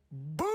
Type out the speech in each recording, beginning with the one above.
Boom!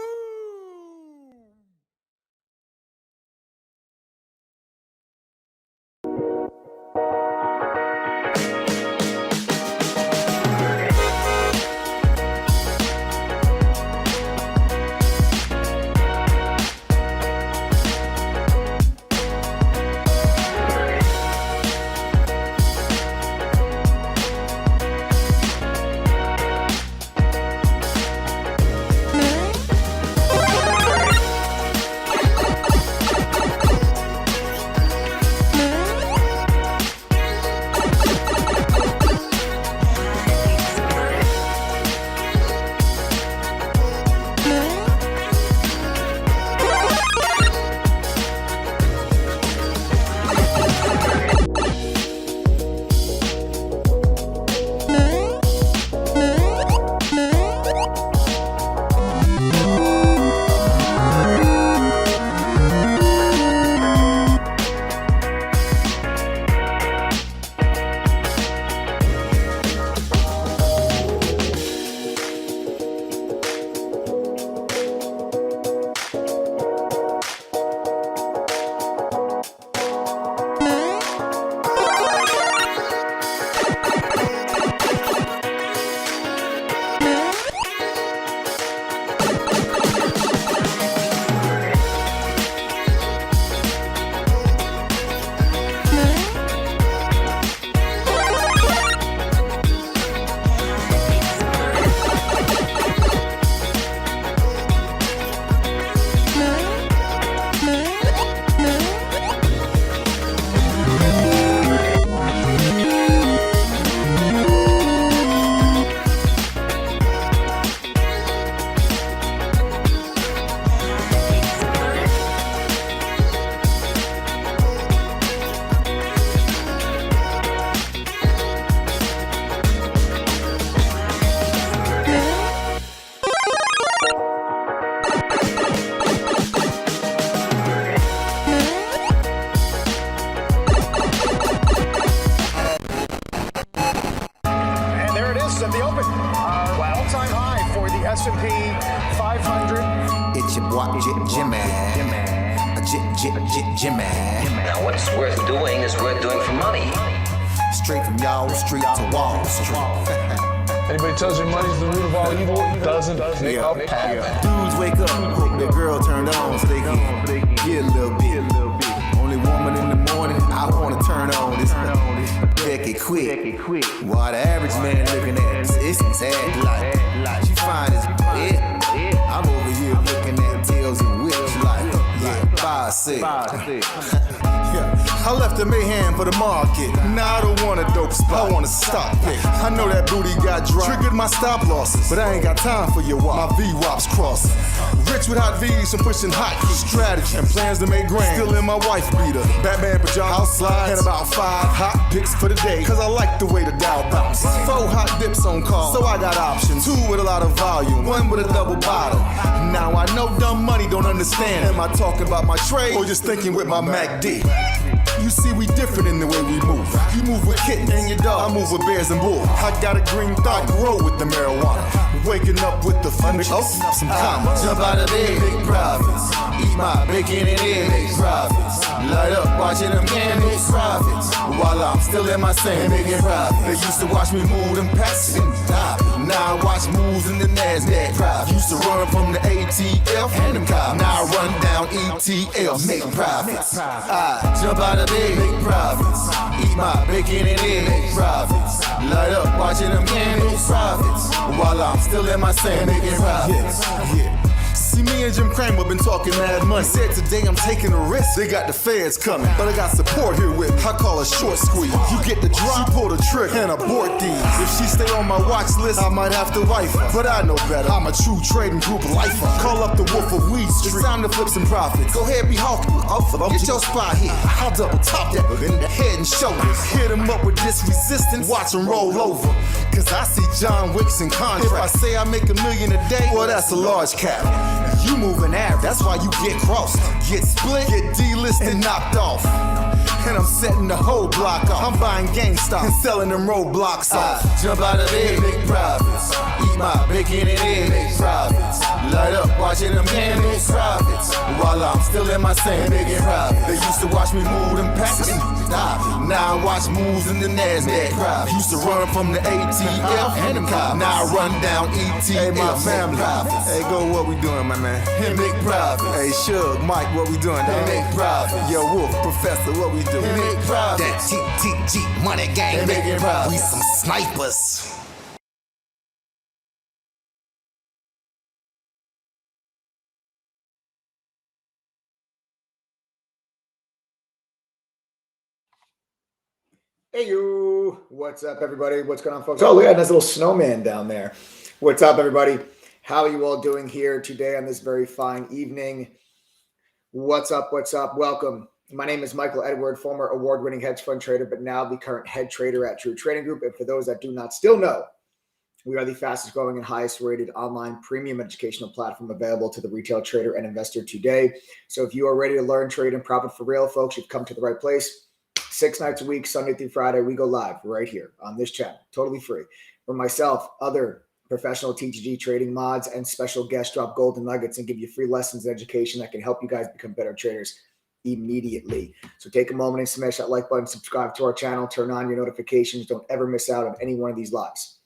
At the open, all-time high for the S&P 500. It's your boy Jimmy. Jimmy. Now what's worth doing is worth doing for money. Straight from y'all street to Wall Street. Anybody tells you money's the root of all evil, doesn't make up happen. Dudes wake up, hope their girl turned on so they can get a little bit. Only woman in the morning, I wanna turn on this. Deck it quick. While the average man looking at this sad like she fine as it. I'm over here looking at tails and whips like by six. I left the mayhem for the market. Now I don't want a dope spot, I want a stock pick. I know that booty got dropped, triggered my stop losses, but I ain't got time for your wop. My V-wops crossing. Rich with hot V's and pushing hot strategy and plans to make grand. Still in my wife beater, Batman pajamas, house slides, and about 5 hot picks for the day. Cause I like the way the Dow bounce. 4 hot dips on call, so I got options. 2 with a lot of volume, 1 with a double bottom. Now I know dumb money don't understand. Am I talking about my trade or just thinking with my MACD? You see, we different in the way we move. You move with kittens and your dog, I move with bears and bulls. I got a green thought, grow with the marijuana. Waking up with the fun, some commas. Jump out of bed, big profits. Eat my bacon and egg, make profits. Light up, watching them candles, profits. While I'm still in my sand, making profits. They used to watch me move them packs and die. Now I watch moves in the NASDAQ. Profits. Used to run from the ATF and them cops. Now I run down ETL, make profits. I jump out of bed, make profits. Eat my bacon and egg, make profits. Light up, watching them candles, profits. While I'm still in my sand, making profits. See, me and Jim Cramer been talking mad money. Said today I'm taking a risk. They got the feds coming, but I got support here with me. I call a short squeeze. You get the drop, she pull the trigger, and abort these. If she stay on my watch list, I might have to wife her. But I know better. I'm a true trading group lifer. Call up the Wolf of Weed Street. It's time to flip some profits. Go ahead, be hawking. Get your spot here. I'll double top that in the head and shoulders. Hit him up with this resistance. Watch him roll over. Cause I see John Wicks in contract. If I say I make $1 million a day, well, that's a large cap. You moving average, that's why you get crossed. Get split, get delisted, and knocked off. And I'm setting the whole block off. I'm buying GameStop and selling them roadblocks off. Jump out of bed, make profits. Eat my bacon and egg, make profits. Light up, watching them man make profits. While I'm still in my sand making profits. They used to watch me move them packets. Stop. Now I watch moves in the NASDAQ. Used to run from the ATF and them cops. Now I run down ETF. Hey, my family. Hey, go, what we doing, my man? Hey, make profits. Hey, Shug, Mike, what we doing? Hey, make profits. Yo, Wolf, Professor, what we doing? Hey, make profits. That TTG money gang. Hey, making profits. We some snipers. Hey, you. What's up, everybody? What's going on, folks? Oh, look at this little snowman down there. What's up, everybody? How are you all doing here today on this very fine evening? What's up? What's up? Welcome. My name is Michael Edward, former award-winning hedge fund trader, but now the current head trader at True Trading Group. And for those that do not still know, we are the fastest growing and highest rated online premium educational platform available to the retail trader and investor today. So if you are ready to learn, trade, and profit for real, folks, you've come to the right place. 6 nights a week, Sunday through Friday, we go live right here on this channel, totally free. For myself, other professional TTG trading mods, and special guests drop golden nuggets and give you free lessons and education that can help you guys become better traders immediately. So take a moment and smash that like button, subscribe to our channel, turn on your notifications. Don't ever miss out on any one of these lives.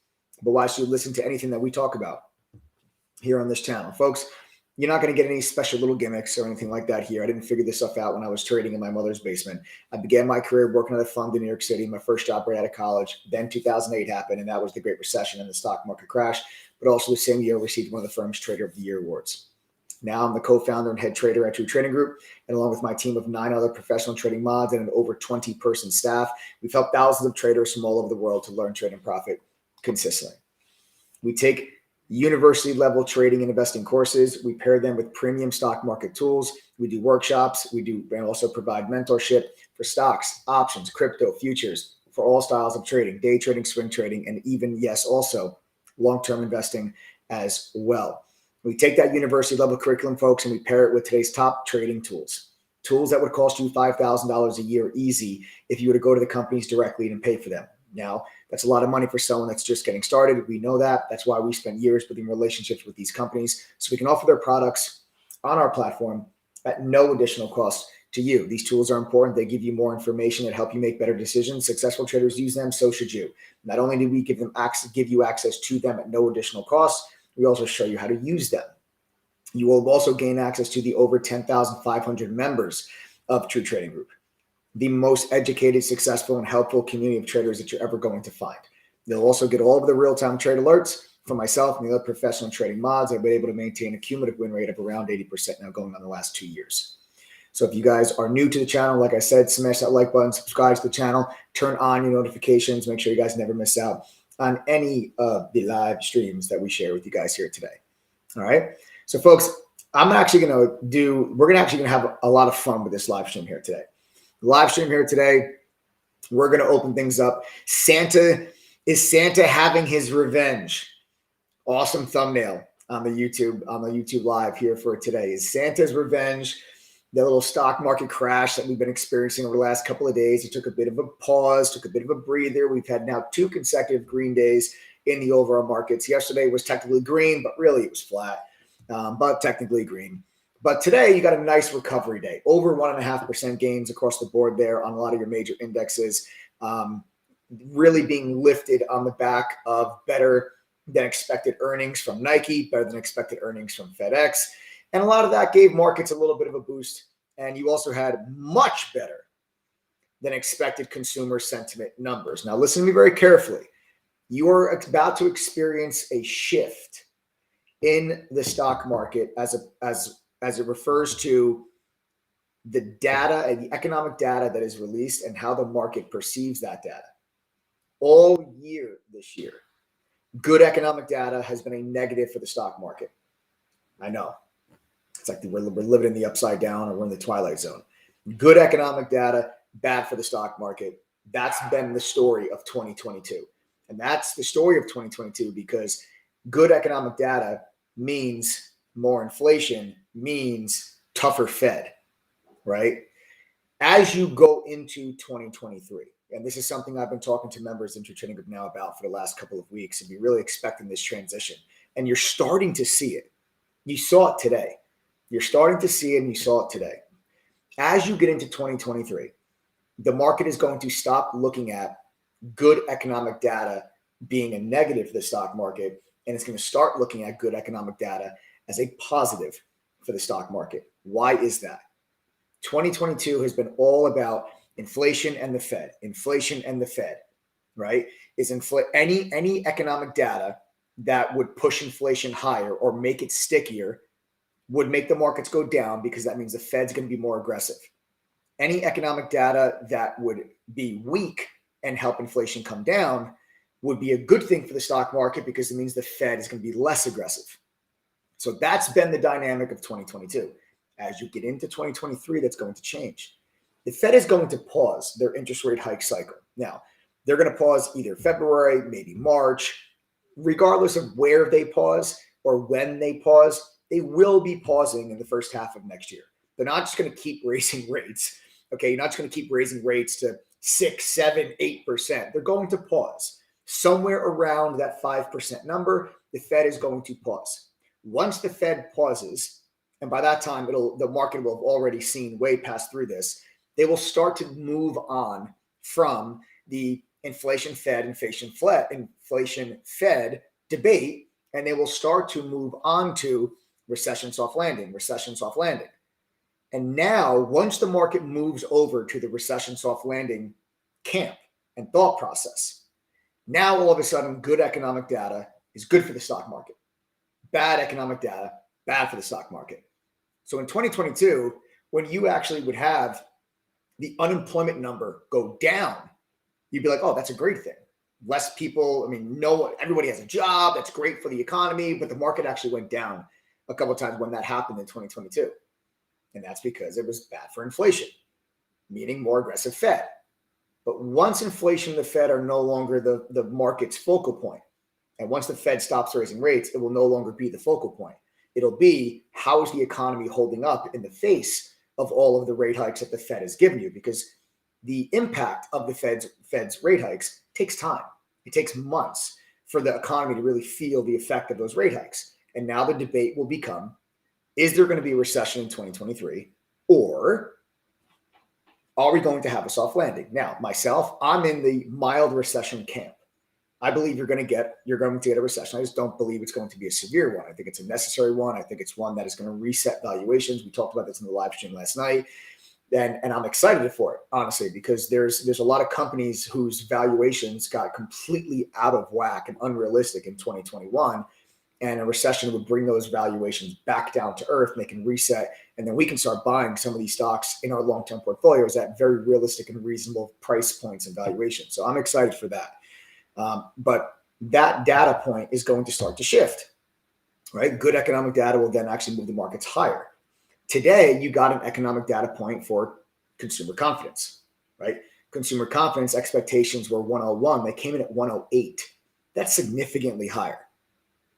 But why should you listen to anything that we talk about here on this channel? Folks, you're not going to get any special little gimmicks or anything like that here. I didn't figure this stuff out when I was trading in my mother's basement. I began my career working at a fund in New York City, my first job right out of college. Then 2008 happened, and that was the Great Recession and the stock market crash. But also the same year, I received one of the firm's Trader of the Year awards. Now I'm the co-founder and head trader at True Trading Group, and along with my team of 9 other professional trading mods and an over 20-person staff, we've helped thousands of traders from all over the world to learn, trade, and profit consistently. We take university level trading and investing courses. We pair them with premium stock market tools. We do workshops. We also provide mentorship for stocks, options, crypto, futures, for all styles of trading, day trading, swing trading, and even, yes, also long-term investing as well. We take that university level curriculum, folks, and we pair it with today's top trading tools that would cost you $5,000 a year easy if you were to go to the companies directly and pay for them. Now, that's a lot of money for someone that's just getting started. We know that. That's why we spend years building relationships with these companies so we can offer their products on our platform at no additional cost to you. These tools are important. They give you more information that help you make better decisions. Successful traders use them, so should you. Not only do we give you access to them at no additional cost, we also show you how to use them. You will also gain access to the over 10,500 members of True Trading Group, the most educated, successful, and helpful community of traders that you're ever going to find. You'll also get all of the real-time trade alerts from myself and the other professional trading mods. I've been able to maintain a cumulative win rate of around 80% now going on the last 2 years. So if you guys are new to the channel, like I said, smash that like button, subscribe to the channel, turn on your notifications, make sure you guys never miss out on any of the live streams that we share with you guys here today. All right. So folks, we're actually going to have a lot of fun with this live stream here today. Live stream here today, we're going to open things up. Is Santa having his revenge? Awesome thumbnail on the YouTube live here for today. Is Santa's revenge the little stock market crash that we've been experiencing over the last couple of days? It took a bit of a pause, took a bit of a breather. We've had now 2 consecutive green days in the overall markets. Yesterday was technically green, but really it was flat, but technically green. But today you got a nice recovery day, over 1.5% gains across the board there on a lot of your major indexes, really being lifted on the back of better than expected earnings from Nike, better than expected earnings from FedEx. And a lot of that gave markets a little bit of a boost. And you also had much better than expected consumer sentiment numbers. Now, listen to me very carefully. You are about to experience a shift in the stock market as it refers to the data and the economic data that is released and how the market perceives that data. All year this year, good economic data has been a negative for the stock market. I know. It's like we're living in the upside down, or we're in the twilight zone. Good economic data, bad for the stock market. That's been the story of 2022. And that's the story of 2022 because good economic data means more inflation, means tougher Fed, right? As you go into 2023, and this is something I've been talking to members in True Trading Group now about for the last couple of weeks, and we're really expecting this transition. And you're starting to see it. You saw it today. You're starting to see it, and you saw it today. As you get into 2023, the market is going to stop looking at good economic data being a negative for the stock market, and it's going to start looking at good economic data as a positive for the stock market. Why is that? 2022 has been all about inflation and the Fed, right? Is any economic data that would push inflation higher or make it stickier would make the markets go down, because that means the Fed's going to be more aggressive. Any economic data that would be weak and help inflation come down would be a good thing for the stock market, because it means the Fed is going to be less aggressive. So that's been the dynamic of 2022. As you get into 2023, that's going to change. The Fed is going to pause their interest rate hike cycle. Now, they're going to pause either February, maybe March. Regardless of where they pause or when they pause, they will be pausing in the first half of next year. They're not just going to keep raising rates. Okay, you're not just going to keep raising rates to 6, 7, 8%. They're going to pause somewhere around that 5% number. The Fed is going to pause. Once the Fed pauses, and by that time, the market will have already seen way past through this, they will start to move on from the inflation Fed debate, and they will start to move on to recession soft landing. And now, once the market moves over to the recession soft landing camp and thought process, now all of a sudden, good economic data is good for the stock market. Bad economic data, bad for the stock market. So in 2022, when you actually would have the unemployment number go down, you'd be like, oh, that's a great thing. Less people, everybody has a job. That's great for the economy. But the market actually went down a couple of times when that happened in 2022. And that's because it was bad for inflation, meaning more aggressive Fed. But once inflation and the Fed are no longer the market's focal point, and once the Fed stops raising rates, it will no longer be the focal point. It'll be, how is the economy holding up in the face of all of the rate hikes that the Fed has given you? Because the impact of the Fed's rate hikes takes time. It takes months for the economy to really feel the effect of those rate hikes. And now the debate will become, is there going to be a recession in 2023, or are we going to have a soft landing? Now, myself, I'm in the mild recession camp. I believe you're going to get a recession. I just don't believe it's going to be a severe one. I think it's a necessary one. I think it's one that is going to reset valuations. We talked about this in the live stream last night. And I'm excited for it, honestly, because there's a lot of companies whose valuations got completely out of whack and unrealistic in 2021. And a recession would bring those valuations back down to earth, and they can reset. And then we can start buying some of these stocks in our long-term portfolios at very realistic and reasonable price points and valuations. So I'm excited for that. But that data point is going to start to shift, right? Good economic data will then actually move the markets higher. Today, you got an economic data point for consumer confidence, right? Consumer confidence expectations were 101. They came in at 108. That's significantly higher.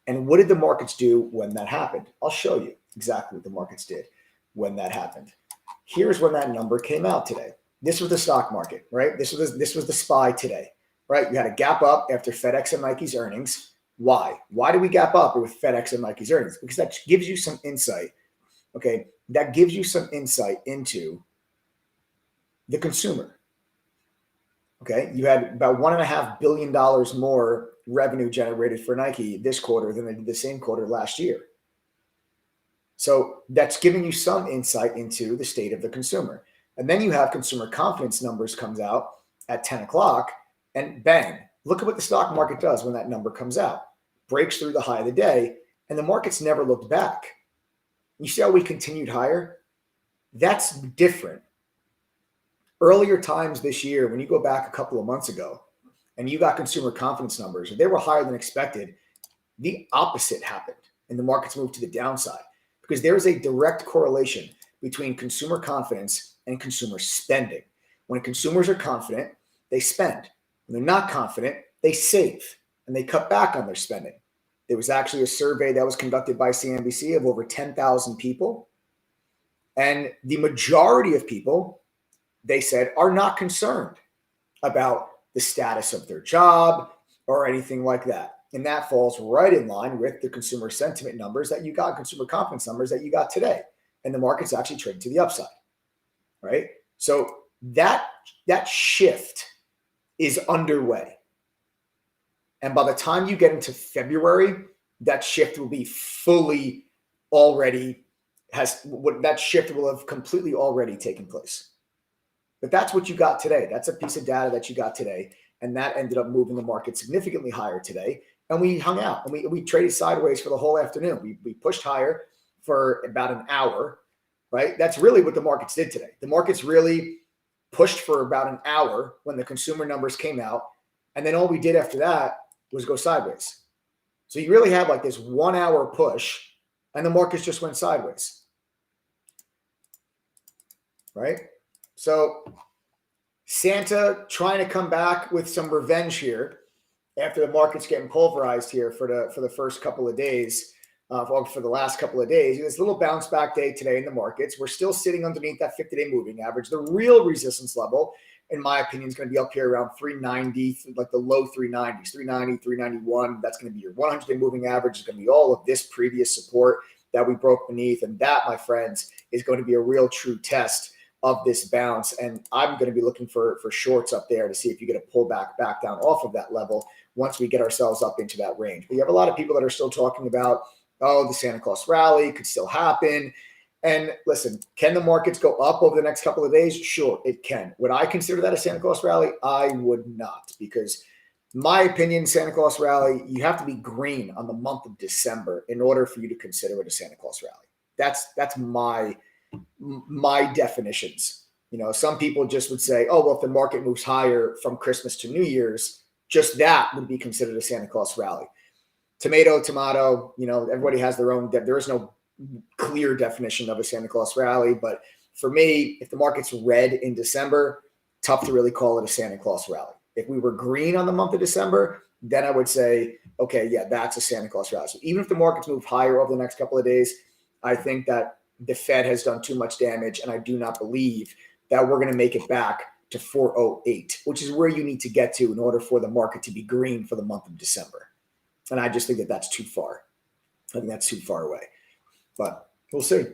And what did the markets do when that happened? I'll show you exactly what the markets did when that happened. Here's when that number came out today. This was the stock market, right? This was the SPY today, right? You had a gap up after FedEx and Nike's earnings. Why? Why do we gap up with FedEx and Nike's earnings? Because that gives you some insight. Okay, that gives you some insight into the consumer. Okay, you had about $1.5 billion more revenue generated for Nike this quarter than they did the same quarter last year. So that's giving you some insight into the state of the consumer. And then you have consumer confidence numbers comes out at 10 o'clock, and bang, look at what the stock market does when that number comes out. Breaks through the high of the day, and the market's never looked back. You see how we continued higher? That's different. Earlier times this year, when you go back a couple of months ago and you got consumer confidence numbers, and they were higher than expected, the opposite happened and the markets moved to the downside, because there is a direct correlation between consumer confidence and consumer spending. When consumers are confident, they spend. When they're not confident, they save and they cut back on their spending. There was actually a survey that was conducted by CNBC of over 10,000 people. And the majority of people, they said, are not concerned about the status of their job or anything like that. And that falls right in line with the consumer sentiment numbers that you got, consumer confidence numbers that you got today. And the market's actually trading to the upside, right? So that shift is underway. And by the time you get into February, that shift will be fully already that shift will have completely already taken place. But that's what you got today. That's a piece of data that you got today. And that ended up moving the market significantly higher today. And we hung out and we traded sideways for the whole afternoon. We pushed higher for about an hour, right? That's really what the markets did today. The markets really pushed for about an hour when the consumer numbers came out. And then all we did after that was go sideways. So you really had like this 1 hour push and the markets just went sideways, right? So Santa trying to come back with some revenge here after the market's getting pulverized here for the first couple of days, or for the last couple of days. This little bounce back day today in the markets. We're still sitting underneath that 50-day moving average. The real resistance level, in my opinion, is going to be up here around 390, like the low 390s, 390, 391. That's going to be your 100-day moving average. It's going to be all of this previous support that we broke beneath. And that, my friends, is going to be a real true test of this bounce. And I'm going to be looking for shorts up there to see if you get a pullback back down off of that level once we get ourselves up into that range. But you have a lot of people that are still talking about, oh, the Santa Claus rally could still happen. And listen, can the markets go up over the next couple of days? Sure, it can. Would I consider that a Santa Claus rally? I would not, because my opinion, Santa Claus rally, you have to be green on the month of December in order for you to consider it a Santa Claus rally. That's my definitions. You know, some people just would say, oh, well, if the market moves higher from Christmas to New Year's, just that would be considered a Santa Claus rally. Tomato, you know, everybody has their own, there is no clear definition of a Santa Claus rally. But for me, if the market's red in December, tough to really call it a Santa Claus rally. If we were green on the month of December, then I would say, okay, yeah, that's a Santa Claus rally. So even if the markets move higher over the next couple of days, I think that the Fed has done too much damage, and I do not believe that we're going to make it back to 408, which is where you need to get to in order for the market to be green for the month of December. And I just think that that's too far. I think that's too far away. But we'll see.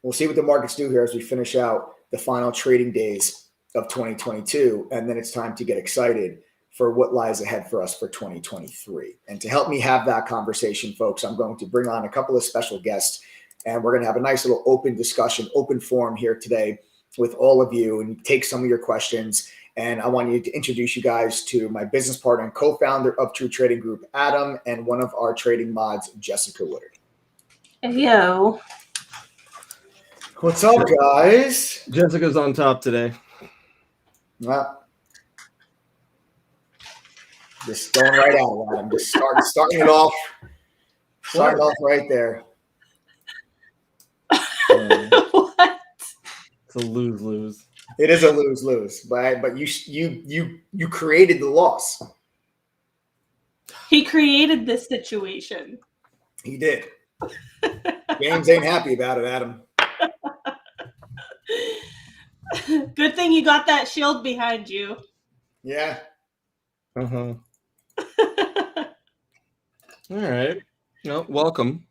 We'll see what the markets do here as we finish out the final trading days of 2022. And then it's time to get excited for what lies ahead for us for 2023. And to help me have that conversation, folks, I'm going to bring on a couple of special guests. And we're going to have a nice little open discussion, open forum here today with all of you and take some of your questions. And I want you to introduce you guys to my business partner and co-founder of True Trading Group, Adam, and one of our trading mods, Jessica Woodard. Yo. What's up, guys? Jessica's on top today. Well, just going right at it, Adam. Just starting it off. Starting off right there. What? It's a lose-lose. It is a lose-lose, but you created the loss. He created this situation. He did. James ain't happy about it, Adam. Good thing you got that shield behind you. Yeah. Uh-huh. All right. No, welcome.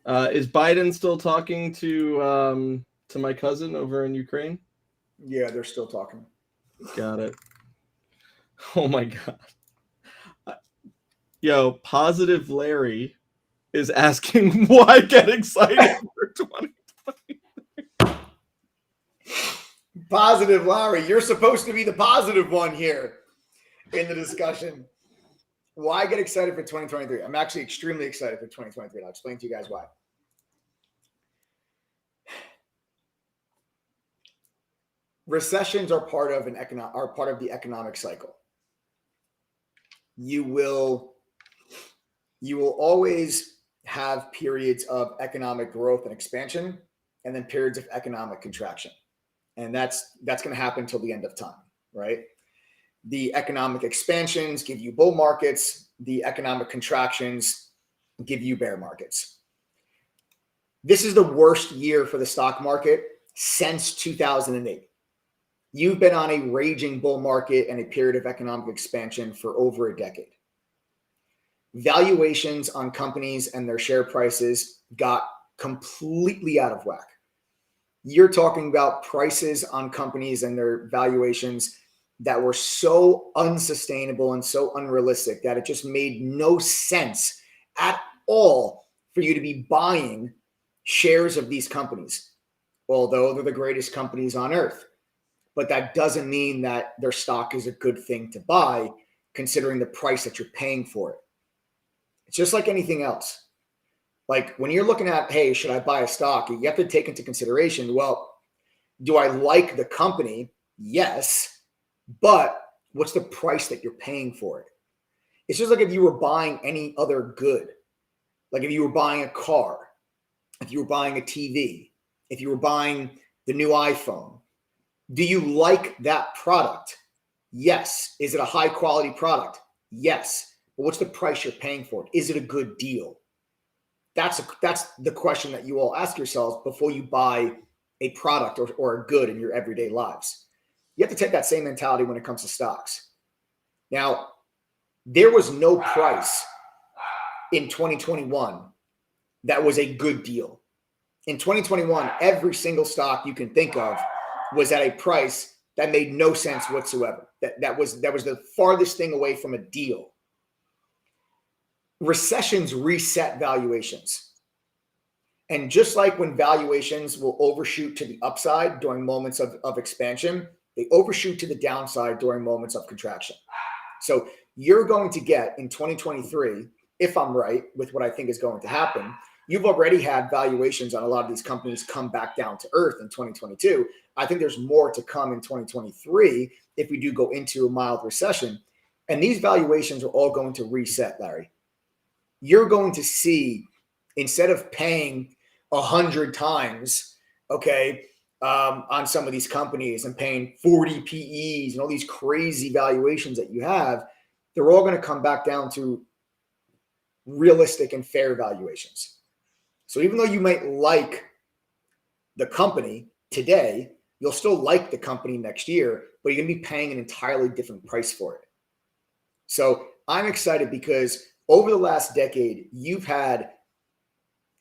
Is Biden still talking to my cousin over in Ukraine? Yeah, they're still talking. Got it. Oh my God. Yo, Positive Larry is asking why get excited for 2020. Positive Larry, you're supposed to be the positive one here in the discussion. Why get excited for 2023? I'm actually extremely excited for 2023. I'll explain to you guys why. Recessions are part of the economic cycle. You will always have periods of economic growth and expansion, and then periods of economic contraction. And that's going to happen until the end of time, right? The economic expansions give you bull markets. The economic contractions give you bear markets. This is the worst year for the stock market since 2008. You've been on a raging bull market and a period of economic expansion for over a decade. valuations on companies and their share prices got completely out of whack. You're talking about prices on companies and their valuations that were so unsustainable and so unrealistic that it just made no sense at all for you to be buying shares of these companies, although they're the greatest companies on earth. But that doesn't mean that their stock is a good thing to buy, considering the price that you're paying for it. It's just like anything else. Like when you're looking at, hey, should I buy a stock? You have to take into consideration, well, do I like the company? Yes. But what's the price that you're paying for it? It's just like if you were buying any other good, like if you were buying a car, if you were buying a TV, if you were buying the new iPhone, do you like that product? Yes. Is it a high quality product? Yes. But what's the price you're paying for it? Is it a good deal? That's the question that you all ask yourselves before you buy a product or a good in your everyday lives. You have to take that same mentality when it comes to stocks. Now, there was no price in 2021 that was a good deal. In 2021, every single stock you can think of was at a price that made no sense whatsoever. That was the farthest thing away from a deal. Recessions reset valuations. And just like when valuations will overshoot to the upside during moments of expansion, they overshoot to the downside during moments of contraction. So you're going to get in 2023, if I'm right with what I think is going to happen, you've already had valuations on a lot of these companies come back down to earth in 2022. I think there's more to come in 2023 if we do go into a mild recession. And these valuations are all going to reset, Larry. You're going to see, instead of paying 100 times, on some of these companies and paying 40 PEs and all these crazy valuations that you have, they're all going to come back down to realistic and fair valuations. So even though you might like the company today, you'll still like the company next year, but you're going to be paying an entirely different price for it. So I'm excited because over the last decade, you've had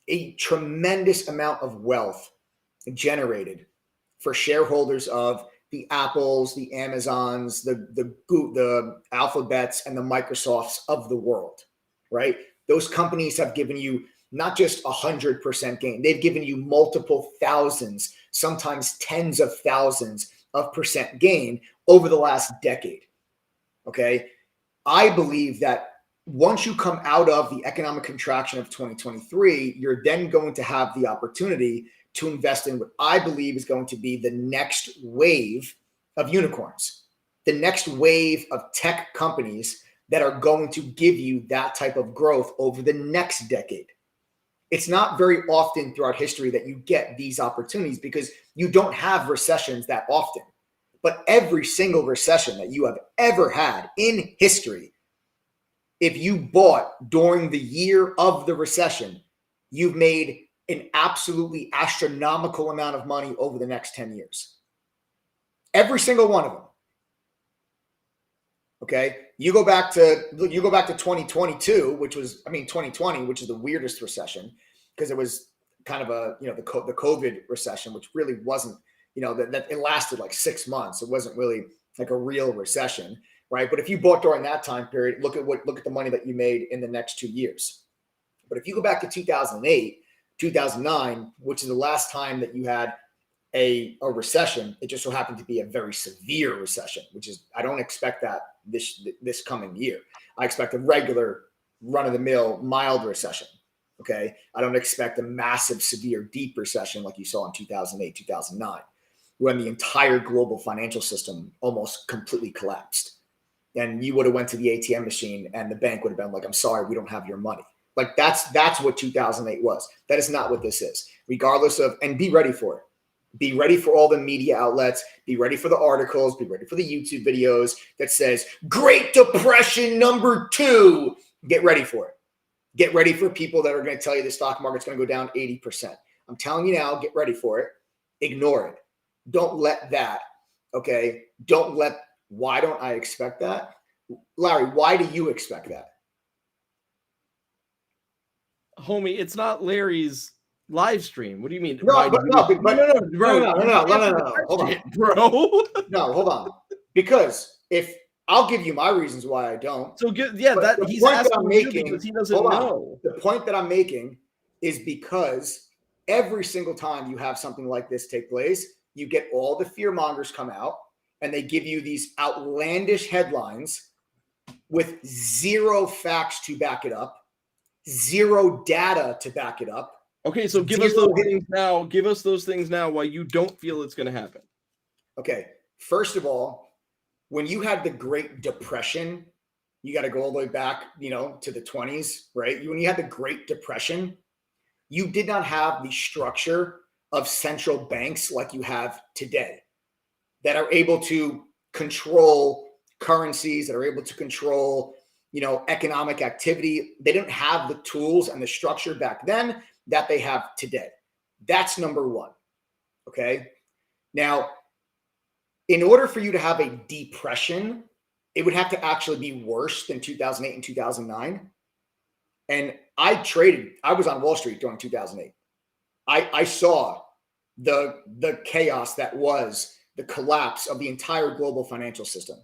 a tremendous amount of wealth generated for shareholders of the Apples, the Amazons, the Alphabets, and the Microsofts of the world, right? Those companies have given you not just 100% gain. They've given you multiple thousands, sometimes tens of thousands of percent gain over the last decade, okay? I believe that once you come out of the economic contraction of 2023, you're then going to have the opportunity to invest in what I believe is going to be the next wave of unicorns, the next wave of tech companies that are going to give you that type of growth over the next decade. It's not very often throughout history that you get these opportunities because you don't have recessions that often. But every single recession that you have ever had in history, if you bought during the year of the recession, you've made an absolutely astronomical amount of money over the next 10 years. Every single one of them. Okay. You go back to 2022, which was, 2020, which is the weirdest recession because it was kind of the COVID recession, which really wasn't, that it lasted like 6 months. It wasn't really like a real recession, right? But if you bought during that time period, look at the money that you made in the next 2 years. But if you go back to 2008, 2009, which is the last time that you had a recession, it just so happened to be a very severe recession, which is, I don't expect that this coming year. I expect a regular run-of-the-mill mild recession, okay? I don't expect a massive, severe, deep recession like you saw in 2008, 2009, when the entire global financial system almost completely collapsed. And you would have went to the ATM machine and the bank would have been like, I'm sorry, we don't have your money. Like that's what 2008 was. That is not what this is, regardless of, and be ready for it. Be ready for all the media outlets. Be ready for the articles. Be ready for the YouTube videos that says, Great Depression #2. Get ready for it. Get ready for people that are going to tell you the stock market's going to go down 80%. I'm telling you now, get ready for it. Ignore it. Don't let that, okay? Why don't I expect that? Larry, why do you expect that? homie, it's not Larry's live stream. What do you mean? No, Why but do no, you- but no, bro. no. Hold on. Bro. No, hold on. Because if I'll give you my reasons why I don't. So good, yeah, But that the he's point that asking I'm you making, because he doesn't hold on. know. The point that I'm making is because every single time you have something like this take place, you get all the fear mongers come out and they give you these outlandish headlines with zero facts to back it up, zero data to back it up. Okay, so give us those things now. Give us those things now why you don't feel it's going to happen. Okay, first of all, when you had the Great Depression, you got to go all the way back, to the 20s, right? When you had the Great Depression, you did not have the structure of central banks like you have today that are able to control currencies, that are able to control, economic activity. They didn't have the tools and the structure back then that they have today. That's number one. Okay. Now, in order for you to have a depression, it would have to actually be worse than 2008 and 2009. And I was on Wall Street during 2008. I saw the chaos that was the collapse of the entire global financial system.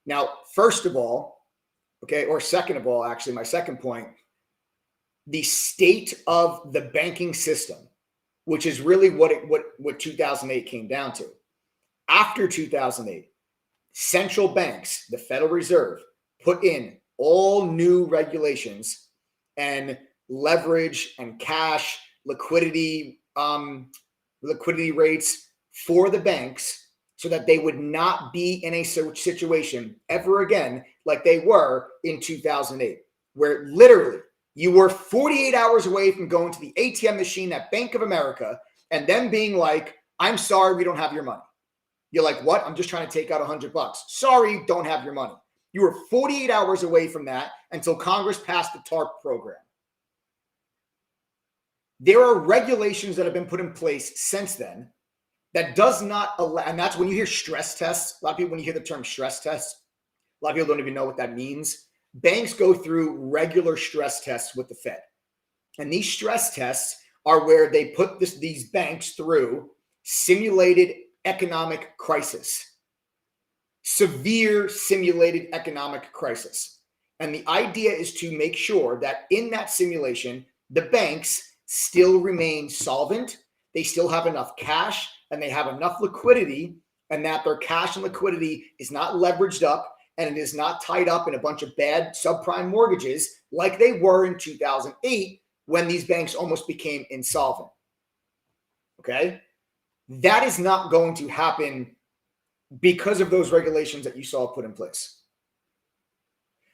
Now, first of all, or second of all, actually, my second point, the state of the banking system, which is really what 2008 came down to. After 2008, central banks, the Federal Reserve, put in all new regulations and leverage and cash liquidity rates for the banks so that they would not be in a situation ever again like they were in 2008, where literally you were 48 hours away from going to the ATM machine at Bank of America and them being like, I'm sorry, we don't have your money. You're like, what? I'm just trying to take out $100. Sorry, don't have your money. You were 48 hours away from that until Congress passed the TARP program. There are regulations that have been put in place since then that does not allow, and that's when you hear stress tests. A lot of people, when you hear the term stress tests, a lot of people don't even know what that means. Banks go through regular stress tests with the Fed. And these stress tests are where they put these banks through simulated economic crisis, severe simulated economic crisis. And the idea is to make sure that in that simulation, the banks still remain solvent, they still have enough cash, and they have enough liquidity, and that their cash and liquidity is not leveraged up and it is not tied up in a bunch of bad subprime mortgages like they were in 2008 when these banks almost became insolvent. Okay? That is not going to happen because of those regulations that you saw put in place.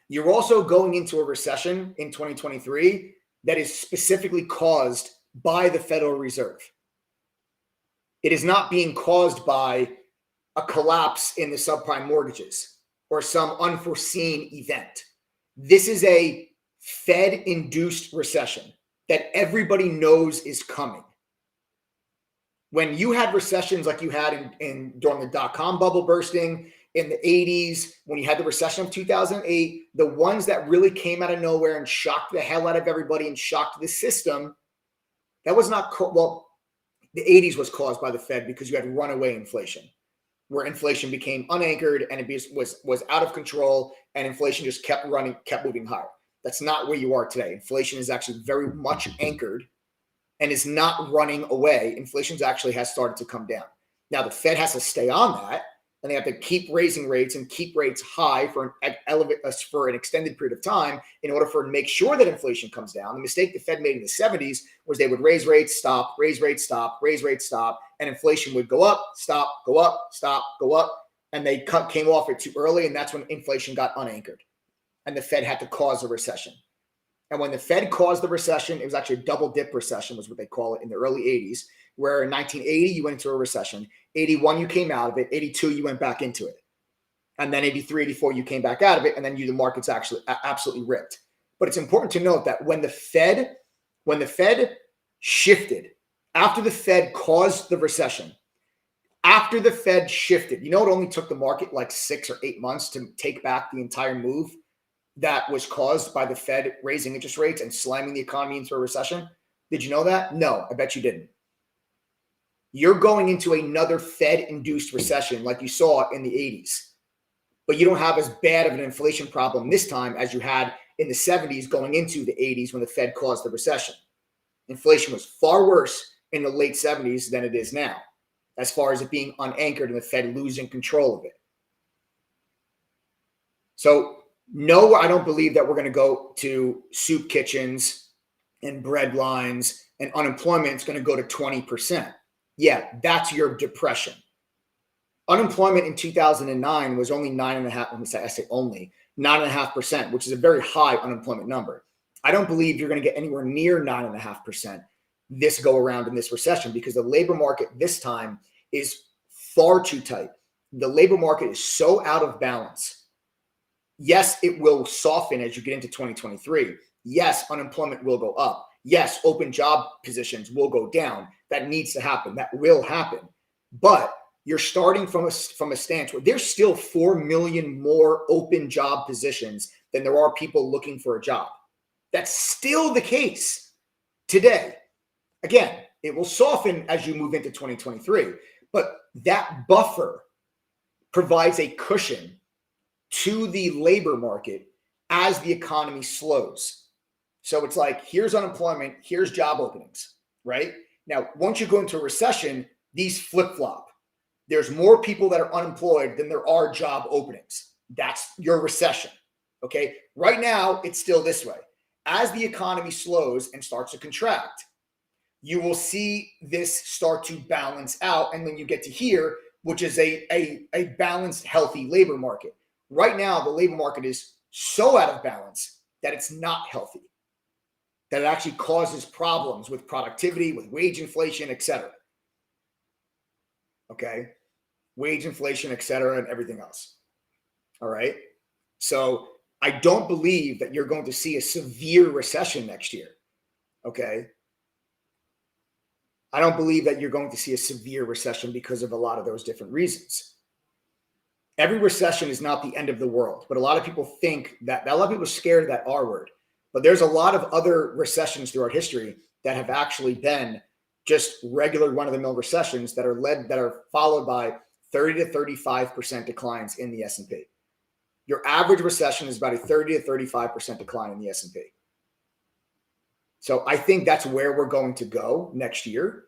You're also going into a recession in 2023 that is specifically caused by the Federal Reserve. It is not being caused by a collapse in the subprime mortgages or some unforeseen event. This is a Fed-induced recession that everybody knows is coming. When you had recessions like you had during the dot-com bubble bursting in the 80s, when you had the recession of 2008, the ones that really came out of nowhere and shocked the hell out of everybody and shocked the system, that was not, the 80s was caused by the Fed because you had runaway inflation, where inflation became unanchored and it was out of control and inflation just kept moving higher. That's not where you are today. Inflation is actually very much anchored and is not running away. Inflation actually has started to come down. Now, the Fed has to stay on that, and they have to keep raising rates and keep rates high for an extended period of time in order to make sure that inflation comes down. The mistake the Fed made in the 70s was they would raise rates, stop, raise rates, stop, raise rates, stop, and inflation would go up, stop, go up, stop, go up, and they came off it too early, and that's when inflation got unanchored, and the Fed had to cause a recession. And when the Fed caused the recession, it was actually a double dip recession was what they call it in the early 80s, where in 1980, you went into a recession. 81, you came out of it. 82, you went back into it. And then 83, 84, you came back out of it. And then the market's actually absolutely ripped. But it's important to note that when the Fed shifted, after the Fed caused the recession, after the Fed shifted, it only took the market like 6 or 8 months to take back the entire move. that was caused by the Fed raising interest rates and slamming the economy into a recession? Did you know that? No, I bet you didn't. You're going into another Fed-induced recession like you saw in the 80s. But you don't have as bad of an inflation problem this time as you had in the 70s going into the 80s when the Fed caused the recession. Inflation was far worse in the late 70s than it is now, as far as it being unanchored and the Fed losing control of it. So no, I don't believe that we're going to go to soup kitchens and bread lines and unemployment is going to go to 20%. Yeah, that's your depression. Unemployment in 2009 was only 9.5%. I say only 9.5%, which is a very high unemployment number. I don't believe you're going to get anywhere near 9.5% this go around in this recession because the labor market this time is far too tight. The labor market is so out of balance. Yes, it will soften as you get into 2023. Yes, unemployment will go up. Yes, open job positions will go down. That needs to happen. That will happen. But you're starting from a stance where there's still 4 million more open job positions than there are people looking for a job. That's still the case today. Again, it will soften as you move into 2023, but that buffer provides a cushion to the labor market as the economy slows. So it's like, here's unemployment, here's job openings, right? Now, once you go into a recession, these flip-flop. There's more people that are unemployed than there are job openings. That's your recession, okay? Right now, it's still this way. As the economy slows and starts to contract, you will see this start to balance out. And then you get to here, which is a balanced, healthy labor market. Right now, the labor market is so out of balance that it's not healthy, that it actually causes problems with productivity, with wage inflation, et cetera. Okay? Wage inflation, et cetera, and everything else. All right? So I don't believe that you're going to see a severe recession next year. Okay? I don't believe that you're going to see a severe recession because of a lot of those different reasons. Every recession is not the end of the world, but a lot of people think that a lot of people are scared of that R word. But there's a lot of other recessions throughout history that have actually been just regular run-of-the-mill recessions that are followed by 30 to 35% declines in the S&P. Your average recession is about a 30 to 35% decline in the S&P. So I think that's where we're going to go next year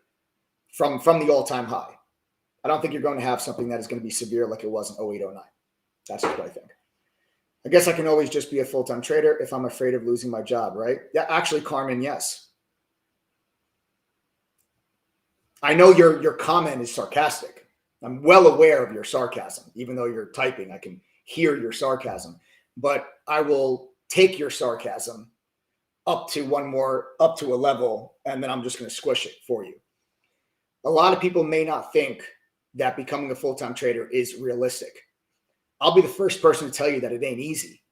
from the all-time high. I don't think you're going to have something that is going to be severe like it was in 08, 09. That's just what I think. I guess I can always just be a full-time trader if I'm afraid of losing my job, right? Yeah, actually, Carmen, yes. I know your comment is sarcastic. I'm well aware of your sarcasm. Even though you're typing, I can hear your sarcasm. But I will take your sarcasm up to a level, and then I'm just going to squish it for you. A lot of people may not think that becoming a full-time trader is realistic. I'll be the first person to tell you that it ain't easy.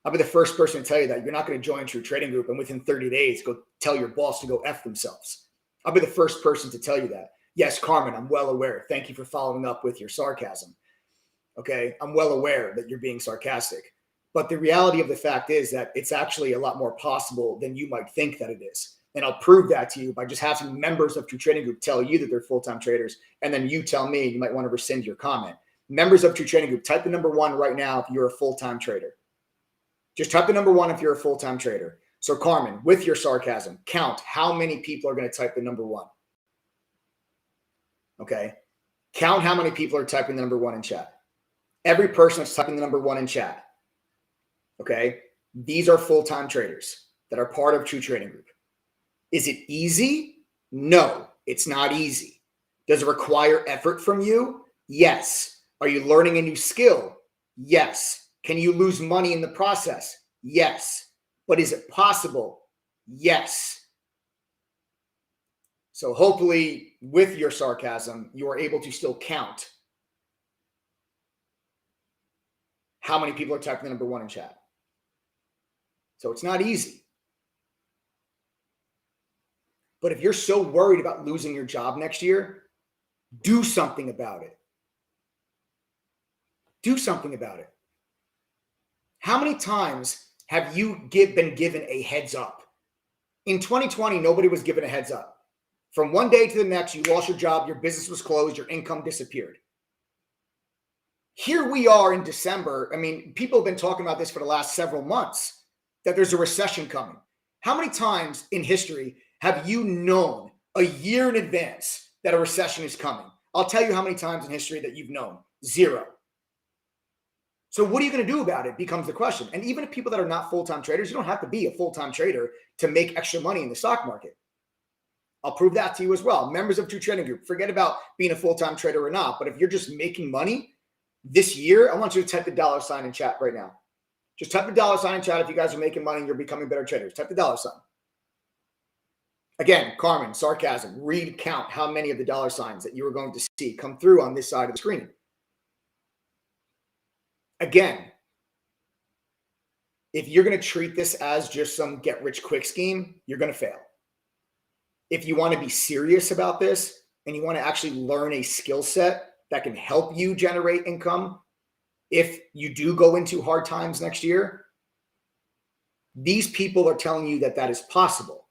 I'll be the first person to tell you that you're not going to join True Trading Group and within 30 days go tell your boss to go F themselves. I'll be the first person to tell you that. Yes, Carmen, I'm well aware. Thank you for following up with your sarcasm. Okay, I'm well aware that you're being sarcastic. But the reality of the fact is that it's actually a lot more possible than you might think that it is. And I'll prove that to you by just having members of True Trading Group tell you that they're full-time traders, and then you tell me you might want to rescind your comment. Members of True Trading Group, type the number 1 right now if you're a full-time trader. Just type the number 1 if you're a full-time trader. So Carmen, with your sarcasm, count how many people are going to type the number 1. Okay? Count how many people are typing the number 1 in chat. Every person that's typing the number 1 in chat. Okay? These are full-time traders that are part of True Trading Group. Is it easy? No, it's not easy. Does it require effort from you? Yes. Are you learning a new skill? Yes. Can you lose money in the process? Yes. But is it possible? Yes. So hopefully with your sarcasm, you are able to still count how many people are typing the number 1 in chat. So it's not easy. But if you're so worried about losing your job next year, do something about it. Do something about it. How many times have you been given a heads up? In 2020, nobody was given a heads up. From one day to the next, you lost your job, your business was closed, your income disappeared. Here we are in December. I mean, people have been talking about this for the last several months, that there's a recession coming. How many times in history have you known a year in advance that a recession is coming? I'll tell you how many times in history that you've known. 0. So what are you going to do about it becomes the question. And even if people that are not full-time traders, you don't have to be a full-time trader to make extra money in the stock market. I'll prove that to you as well. Members of True Trading Group, forget about being a full-time trader or not. But if you're just making money this year, I want you to type the $ in chat right now. Just type the $ in chat if you guys are making money and you're becoming better traders. Type the $. Again, Carmen, sarcasm, read, count how many of the $ that you are going to see come through on this side of the screen. Again, if you're going to treat this as just some get-rich-quick scheme, you're going to fail. If you want to be serious about this and you want to actually learn a skill set that can help you generate income, if you do go into hard times next year, these people are telling you that that is possible.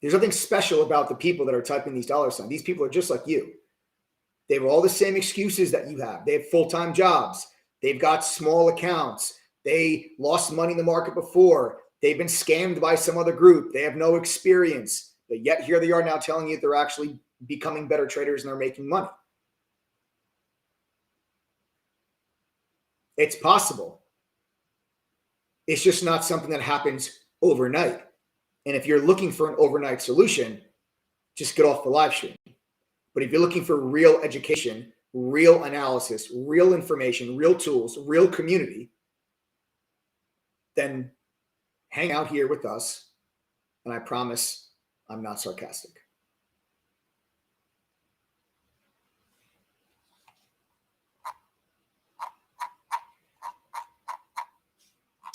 There's nothing special about the people that are typing these $. These people are just like you. They have all the same excuses that you have. They have full-time jobs. They've got small accounts. They lost money in the market before. They've been scammed by some other group. They have no experience. But yet here they are now telling you they're actually becoming better traders and they're making money. It's possible. It's just not something that happens overnight. And if you're looking for an overnight solution, just get off the live stream. But if you're looking for real education, real analysis, real information, real tools, real community, then hang out here with us. And I promise I'm not sarcastic.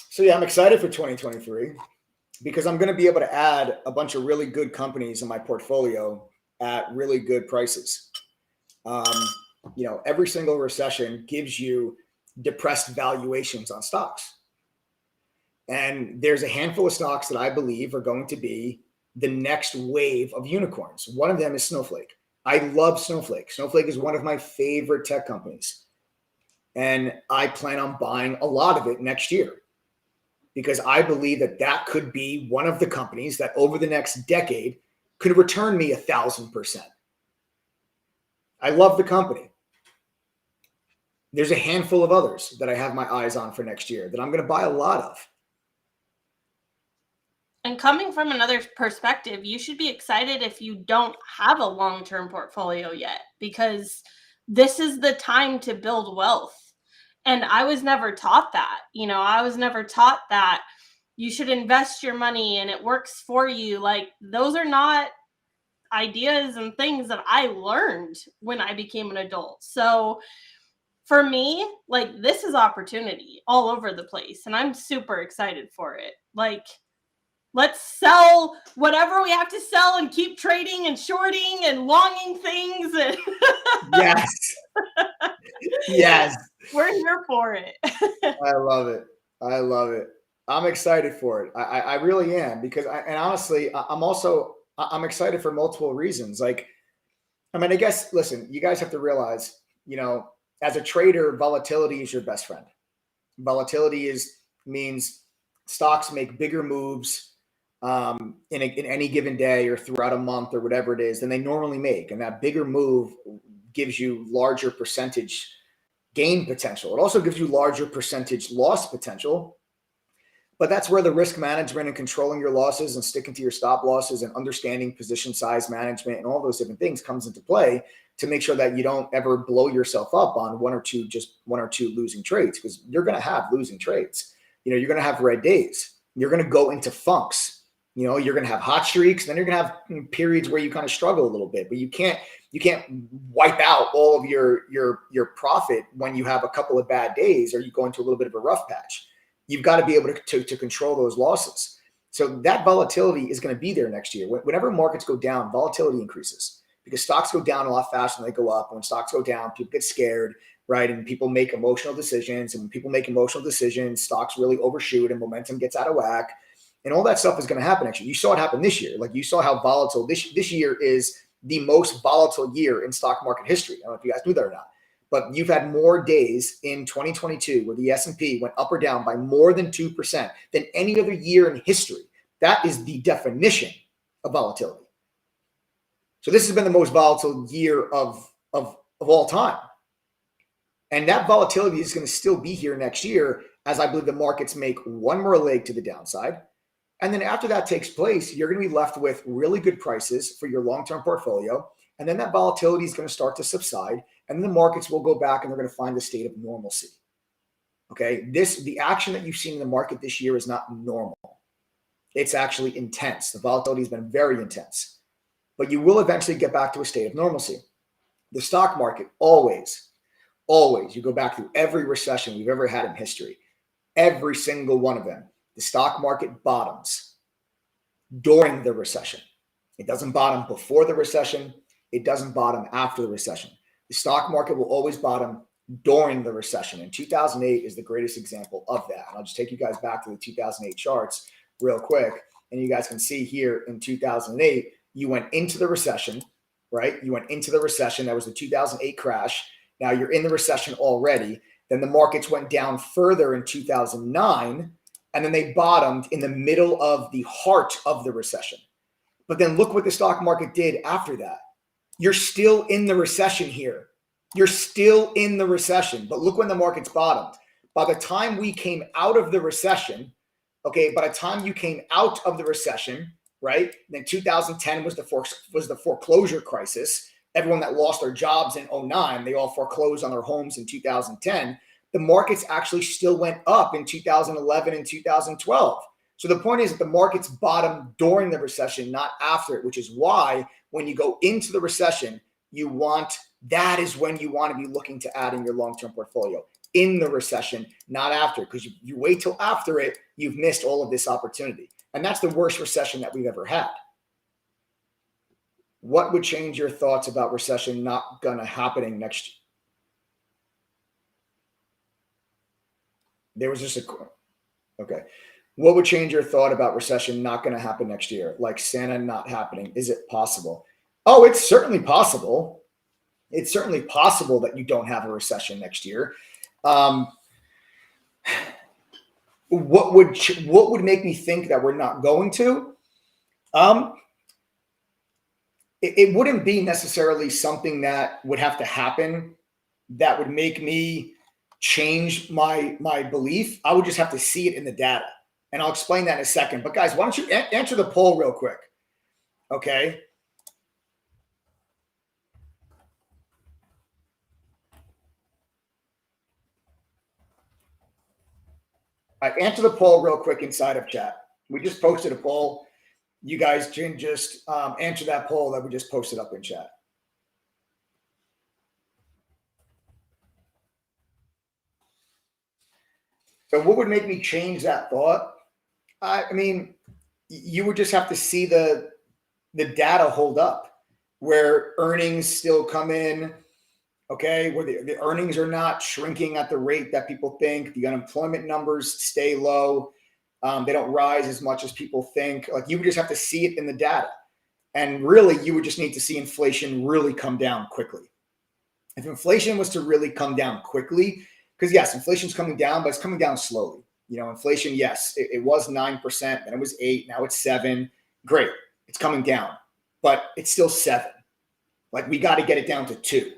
So yeah, I'm excited for 2023 because I'm going to be able to add a bunch of really good companies in my portfolio at really good prices. Every single recession gives you depressed valuations on stocks. And there's a handful of stocks that I believe are going to be the next wave of unicorns. One of them is Snowflake. I love Snowflake. Snowflake is one of my favorite tech companies. And I plan on buying a lot of it next year because I believe that that could be one of the companies that over the next decade could return me 1,000%. I love the company. There's a handful of others that I have my eyes on for next year that I'm going to buy a lot of. And coming from another perspective, you should be excited if you don't have a long-term portfolio yet, because this is the time to build wealth. And I was never taught that. I was never taught that you should invest your money and it works for you. Like, those are not ideas and things that I learned when I became an adult. So for me, like, this is opportunity all over the place. And I'm super excited for it. Like, let's sell whatever we have to sell and keep trading and shorting and longing things. And Yes. Yes. We're here for it. I love it. I love it. I'm excited for it. I really am because honestly, I'm excited for multiple reasons. Like, I guess, listen, you guys have to realize, as a trader, volatility is your best friend. Volatility means stocks make bigger moves in any given day or throughout a month or whatever it is than they normally make. And that bigger move gives you larger percentage gain potential. It also gives you larger percentage loss potential. But that's where the risk management and controlling your losses and sticking to your stop losses and understanding position size management and all those different things comes into play to make sure that you don't ever blow yourself up on one or two losing trades, because you're going to have losing trades. You're going to have red days. You're going to go into funks. You're going to have hot streaks. Then you're going to have periods where you kind of struggle a little bit, but you can't wipe out all of your profit when you have a couple of bad days or you go into a little bit of a rough patch. You've got to be able to control those losses. So that volatility is going to be there next year. Whenever markets go down, volatility increases because stocks go down a lot faster than they go up. When stocks go down, people get scared. right? And people make emotional decisions, and when people make emotional decisions, stocks really overshoot and momentum gets out of whack, and all that stuff is going to happen. Actually, you saw it happen this year. Like, you saw how volatile this year is. The most volatile year in stock market history. I don't know if you guys knew that or not, but you've had more days in 2022 where the S&P went up or down by more than 2% than any other year in history. That is the definition of volatility. So this has been the most volatile year of all time. And that volatility is going to still be here next year, as I believe the markets make one more leg to the downside. And then after that takes place, you're going to be left with really good prices for your long-term portfolio. And then that volatility is going to start to subside. And then the markets will go back and they're going to find a state of normalcy. Okay. The action that you've seen in the market this year is not normal. It's actually intense. The volatility has been very intense. But you will eventually get back to a state of normalcy. The stock market, always, you go back through every recession we've ever had in history, every single one of them. The stock market bottoms during the recession. It doesn't bottom before the recession. It doesn't bottom after the recession. The stock market will always bottom during the recession. And 2008 is the greatest example of that. And I'll just take you guys back to the 2008 charts real quick. And you guys can see here in 2008, you went into the recession, right? You went into the recession. That was the 2008 crash. Now you're in the recession already. Then the markets went down further in 2009. And then they bottomed in the middle of the heart of the recession. But then look what the stock market did after that. You're still in the recession here. You're still in the recession. But look when the markets bottomed. By the time we came out of the recession, okay, by the time you came out of the recession, right? Then 2010 was the foreclosure crisis. Everyone that lost their jobs in 2009, they all foreclosed on their homes in 2010. The markets actually still went up in 2011 and 2012. So the point is that the markets bottomed during the recession, not after it, which is why when you go into the recession, that is when you want to be looking to add in your long-term portfolio, in the recession, not after, because you wait till after it, you've missed all of this opportunity. And that's the worst recession that we've ever had. What would change your thoughts about recession not gonna happening next year? There was just okay. What would change your thought about recession not going to happen next year? Like Santa not happening. Is it possible? Oh, it's certainly possible. It's certainly possible that you don't have a recession next year. What would make me think that we're not going to? It wouldn't be necessarily something that would have to happen that would make me change my belief. I would just have to see it in the data. And I'll explain that in a second. But guys, why don't you answer the poll real quick? Okay. All right, answer the poll real quick inside of chat. We just posted a poll. You guys can just answer that poll that we just posted up in chat. So what would make me change that thought? I mean, you would just have to see the data hold up, where earnings still come in, okay, where the earnings are not shrinking at the rate that people think. The unemployment numbers stay low. They don't rise as much as people think. Like, you would just have to see it in the data. And really, you would just need to see inflation really come down quickly. If inflation was to really come down quickly, because yes, inflation's coming down, but it's coming down slowly. You know, inflation, yes, it was 9%, then it was 8%, now it's 7%. Great, it's coming down, but it's still 7%. Like, we got to get it down to 2%.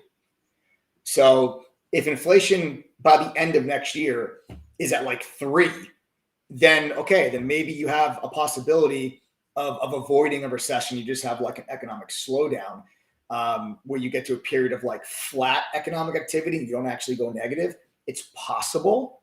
So if inflation by the end of next year is at like 3%, then okay, then maybe you have a possibility of avoiding a recession. You just have like an economic slowdown where you get to a period of like flat economic activity and you don't actually go negative. It's possible.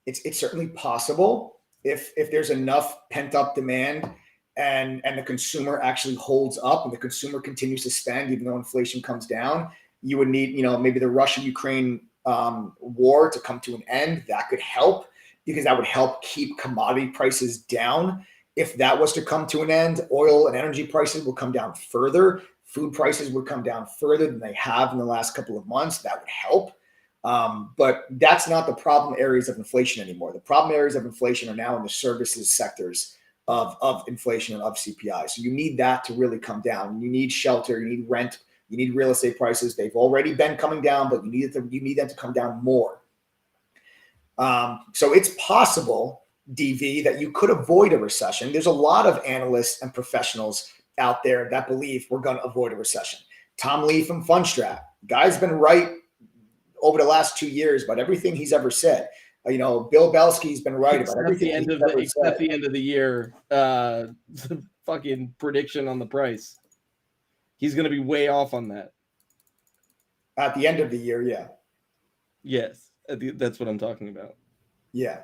It's certainly possible if there's enough pent up demand and the consumer actually holds up and the consumer continues to spend, even though inflation comes down. You would need, maybe the Russia-Ukraine war to come to an end. That could help, because that would help keep commodity prices down. If that was to come to an end, oil and energy prices will come down further. Food prices would come down further than they have in the last couple of months. That would help. But that's not the problem areas of inflation anymore. The problem areas of inflation are now in the services sectors of inflation and of CPI. So you need that to really come down. You need shelter, you need rent, you need real estate prices. They've already been coming down, but you need them to come down more. So it's possible, DV, that you could avoid a recession. There's a lot of analysts and professionals out there that believe we're going to avoid a recession. Tom Lee from Fundstrat, guy's been right over the last 2 years about everything he's ever said. Bill Belsky's been right about everything he's ever said. Except the end of the year, the fucking prediction on the price. He's going to be way off on that. At the end of the year, yeah. Yes, that's what I'm talking about. Yeah.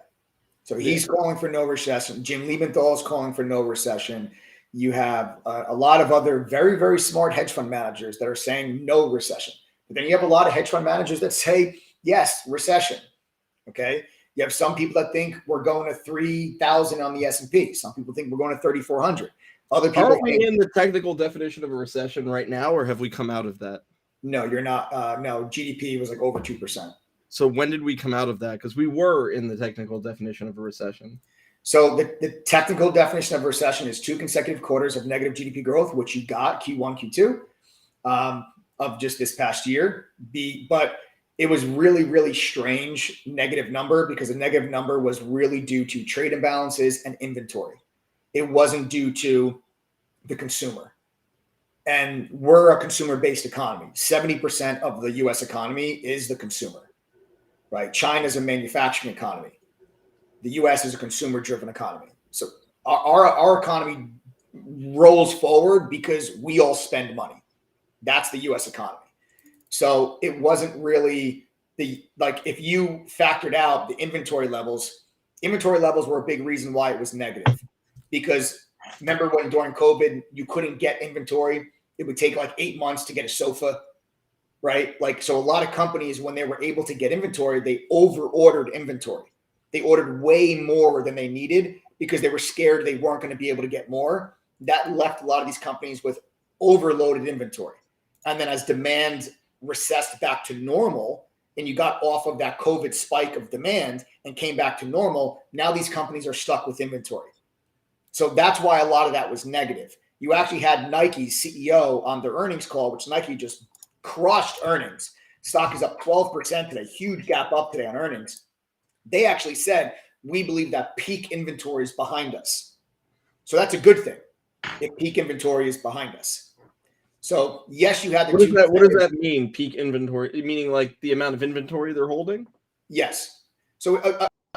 So he's calling for no recession. Jim Liebenthal is calling for no recession. You have a lot of other very, very smart hedge fund managers that are saying no recession. But then you have a lot of hedge fund managers that say, yes, recession. Okay. You have some people that think we're going to 3,000 on the S&P. Some people think we're going to 3,400. Other people Are we in the technical definition of a recession right now, or have we come out of that? No, you're not. No, GDP was like over 2%. So when did we come out of that? Because we were in the technical definition of a recession. So the technical definition of recession is 2 consecutive quarters of negative GDP growth, which you got Q1, Q2 of just this past year. But it was really, really strange negative number because the negative number was really due to trade imbalances and inventory. It wasn't due to the consumer. And we're a consumer-based economy. 70% of the U.S. economy is the consumer, right? China's a manufacturing economy. The U.S. is a consumer-driven economy. So our economy rolls forward because we all spend money. That's the U.S. economy. So it wasn't really if you factored out the inventory levels were a big reason why it was negative. Because remember when during COVID, you couldn't get inventory? It would take like 8 months to get a sofa, right? So a lot of companies, when they were able to get inventory, they over-ordered inventory. They ordered way more than they needed because they were scared they weren't going to be able to get more. That left a lot of these companies with overloaded inventory. And then as demand recessed back to normal and you got off of that COVID spike of demand and came back to normal, now these companies are stuck with inventory. So that's why a lot of that was negative. You actually had Nike's CEO on their earnings call, which Nike just crushed earnings. Stock is up 12% today, huge gap up today on earnings. They actually said, we believe that peak inventory is behind us. So that's a good thing if peak inventory is behind us. So yes, you had the what does that mean? Peak inventory, meaning like the amount of inventory they're holding? Yes. So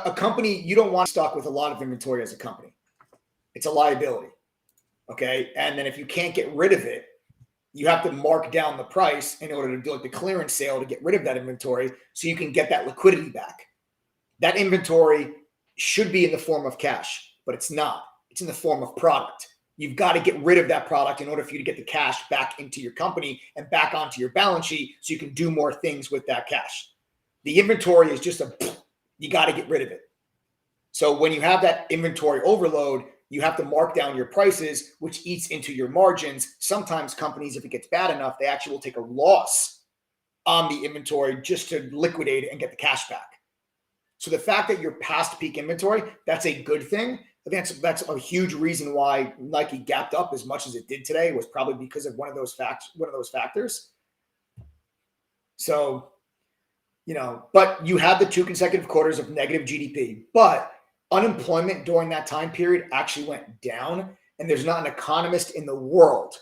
a company, you don't want stock with a lot of inventory as a company. It's a liability. Okay. And then if you can't get rid of it, you have to mark down the price in order to do like the clearance sale to get rid of that inventory so you can get that liquidity back. That inventory should be in the form of cash, but it's not. It's in the form of product. You've got to get rid of that product in order for you to get the cash back into your company and back onto your balance sheet so you can do more things with that cash. The inventory is just you got to get rid of it. So when you have that inventory overload, you have to mark down your prices, which eats into your margins. Sometimes companies, if it gets bad enough, they actually will take a loss on the inventory just to liquidate it and get the cash back. So the fact that you're past peak inventory, that's a good thing. I think that's a huge reason why Nike gapped up as much as it did today was probably because of one of those factors. So, but you had the 2 consecutive quarters of negative GDP, but unemployment during that time period actually went down. And there's not an economist in the world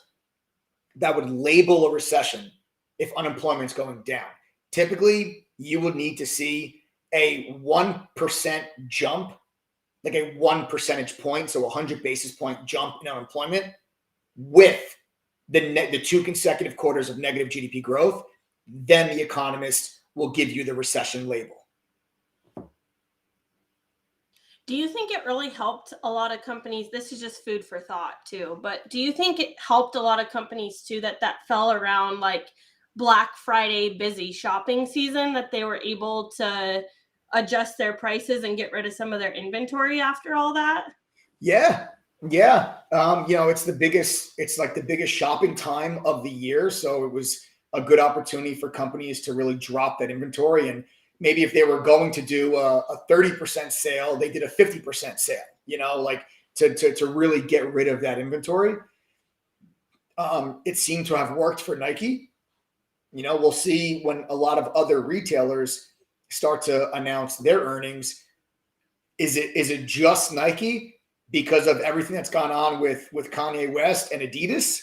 that would label a recession if unemployment's going down. Typically, you would need to see a 1% jump, like a 1 percentage point, so 100 basis point jump in unemployment with the 2 consecutive quarters of negative GDP growth, then the economist will give you the recession label. Do you think it really helped a lot of companies? This is just food for thought too, but do you think it helped a lot of companies too that fell around like Black Friday busy shopping season, that they were able to adjust their prices and get rid of some of their inventory after all that? Yeah. It's like the biggest shopping time of the year. So it was a good opportunity for companies to really drop that inventory. And maybe if they were going to do a 30% sale, they did a 50% sale, like to really get rid of that inventory. It seemed to have worked for Nike. We'll see when a lot of other retailers start to announce their earnings. Is it just Nike because of everything that's gone on with Kanye West and Adidas?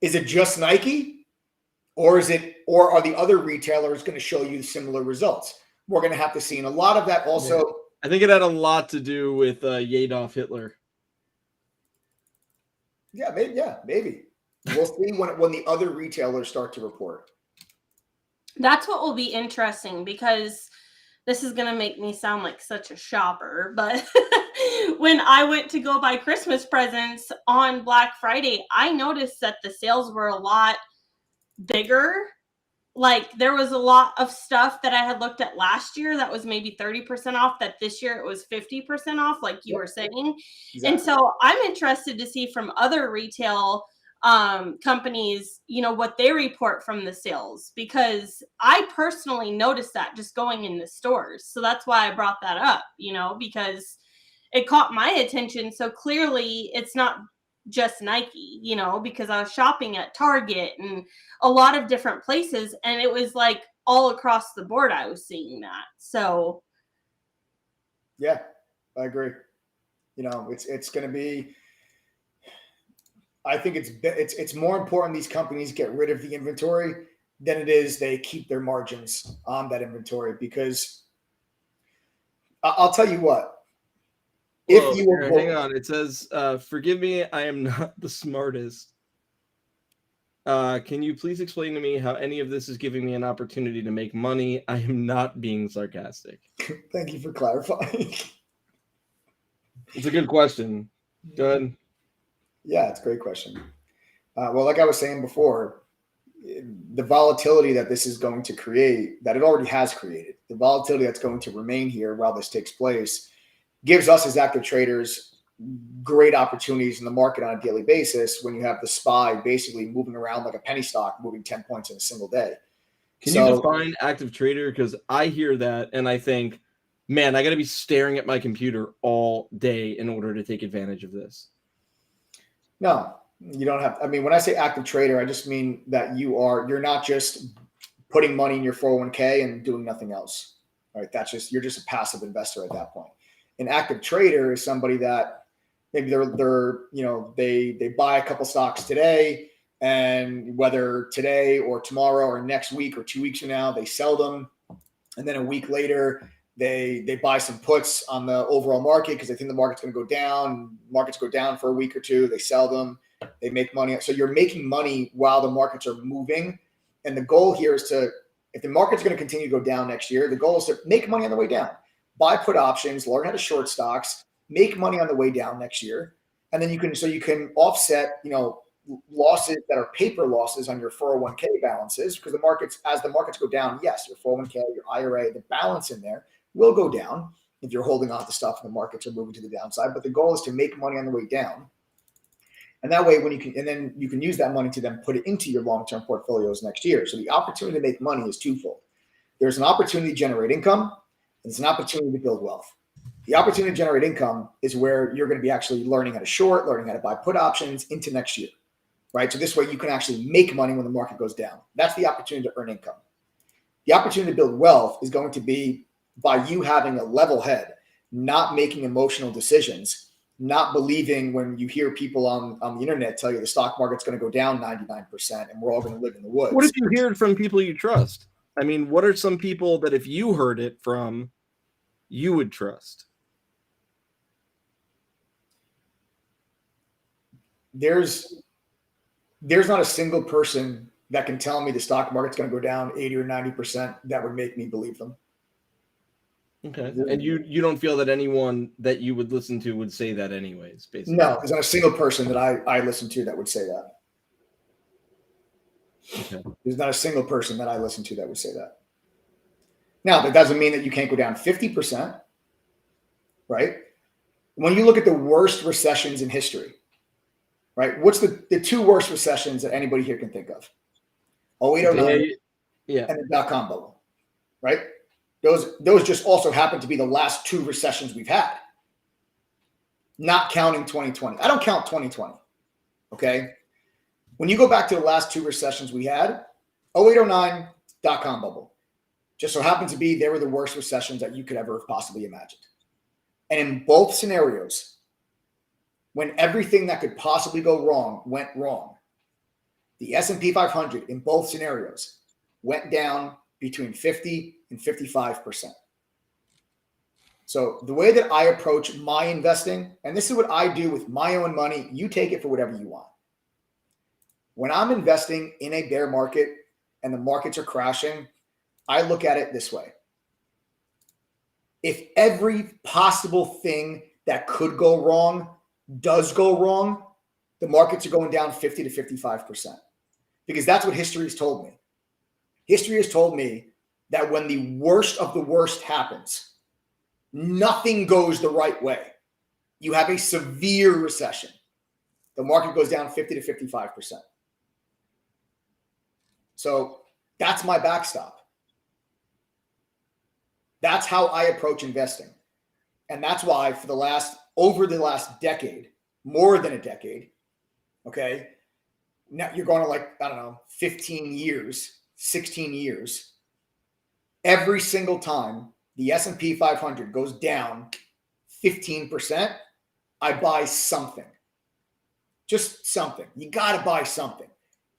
Is it just Nike, or are the other retailers going to show you similar results? We're going to have to see. And a lot of that also, Yeah. I think it had a lot to do with Adolf Hitler. Yeah, maybe. We'll see when the other retailers start to report. That's what will be interesting, because this is going to make me sound like such a shopper, but when I went to go buy Christmas presents on Black Friday, I noticed that the sales were a lot bigger. Like, there was a lot of stuff that I had looked at last year that was maybe 30% off, that this year it was 50% off, like you were saying. Exactly. And so I'm interested to see from other retail companies, what they report from the sales, because I personally noticed that just going in the stores. So that's why I brought that up, because it caught my attention. So clearly it's not just Nike, because I was shopping at Target and a lot of different places, and it was like all across the board I was seeing that. So yeah, I agree. It's going to be, I think it's more important these companies get rid of the inventory than it is they keep their margins on that inventory, because I'll tell you what. If you were hang on, it says, forgive me, I am not the smartest. Can you please explain to me how any of this is giving me an opportunity to make money? I am not being sarcastic. Thank you for clarifying. It's a good question. Go ahead. Yeah, it's a great question. Well, like I was saying before, the volatility that this is going to create, that it already has created, the volatility that's going to remain here while this takes place, gives us as active traders great opportunities in the market on a daily basis when you have the SPY basically moving around like a penny stock, moving 10 points in a single day. Can you define active trader? Because I hear that and I think, man, I got to be staring at my computer all day in order to take advantage of this. No, you don't have. I mean, when I say active trader, I just mean that you're not just putting money in your 401k and doing nothing else. Right? You're just a passive investor at that point. An active trader is somebody that maybe they buy a couple stocks today, and whether today or tomorrow or next week or 2 weeks from now, they sell them. And then a week later, they buy some puts on the overall market because they think the market's going to go down. Markets go down for a week or two. They sell them. They make money. So you're making money while the markets are moving. And the goal here is if the market's going to continue to go down next year, the goal is to make money on the way down. Buy put options, learn how to short stocks, make money on the way down next year. And then you can offset, losses that are paper losses on your 401k balances, because as the markets go down, yes, your 401k, your IRA, the balance in there will go down if you're holding on to stuff and the markets are moving to the downside. But the goal is to make money on the way down. And that way, then you can use that money to then put it into your long-term portfolios next year. So the opportunity to make money is twofold. There's an opportunity to generate income. It's an opportunity to build wealth. The opportunity to generate income is where you're going to be actually learning how to short, learning how to buy put options into next year, right? So this way you can actually make money when the market goes down. That's the opportunity to earn income. The opportunity to build wealth is going to be by you having a level head, not making emotional decisions, not believing when you hear people on the internet tell you the stock market's going to go down 99% and we're all going to live in the woods. What if you hear it from people you trust? I mean, what are some people that if you heard it from, you would trust? There's not a single person that can tell me the stock market's going to go down 80 or 90% that would make me believe them. Okay. And you don't feel that anyone that you would listen to would say that anyways, basically? No, there's not a single person that I listen to that would say that. Okay. There's not a single person that I listen to that would say that. Now, that doesn't mean that you can't go down 50%, right? When you look at the worst recessions in history, right? What's the two worst recessions that anybody here can think of? 0809, Yeah. and the dot-com bubble, right? Those just also happen to be the last two recessions we've had, not counting 2020. I don't count 2020, okay? When you go back to the last two recessions we had, 0809, dot-com bubble, just so happened to be they were the worst recessions that you could ever have possibly imagined. And in both scenarios, when everything that could possibly go wrong went wrong, the S&P 500 in both scenarios went down between 50 and 55%. So the way that I approach my investing, and this is what I do with my own money, you take it for whatever you want. When I'm investing in a bear market and the markets are crashing, I look at it this way. If every possible thing that could go wrong does go wrong, the markets are going down 50 to 55%. Because that's what history has told me. History has told me that when the worst of the worst happens, nothing goes the right way. You have a severe recession. The market goes down 50 to 55%. So that's my backstop. That's how I approach investing. And that's why over the last decade, more than a decade, okay, now you're going to like, I don't know, 15 years, 16 years, every single time the S&P 500 goes down 15%, I buy something. Just something. You got to buy something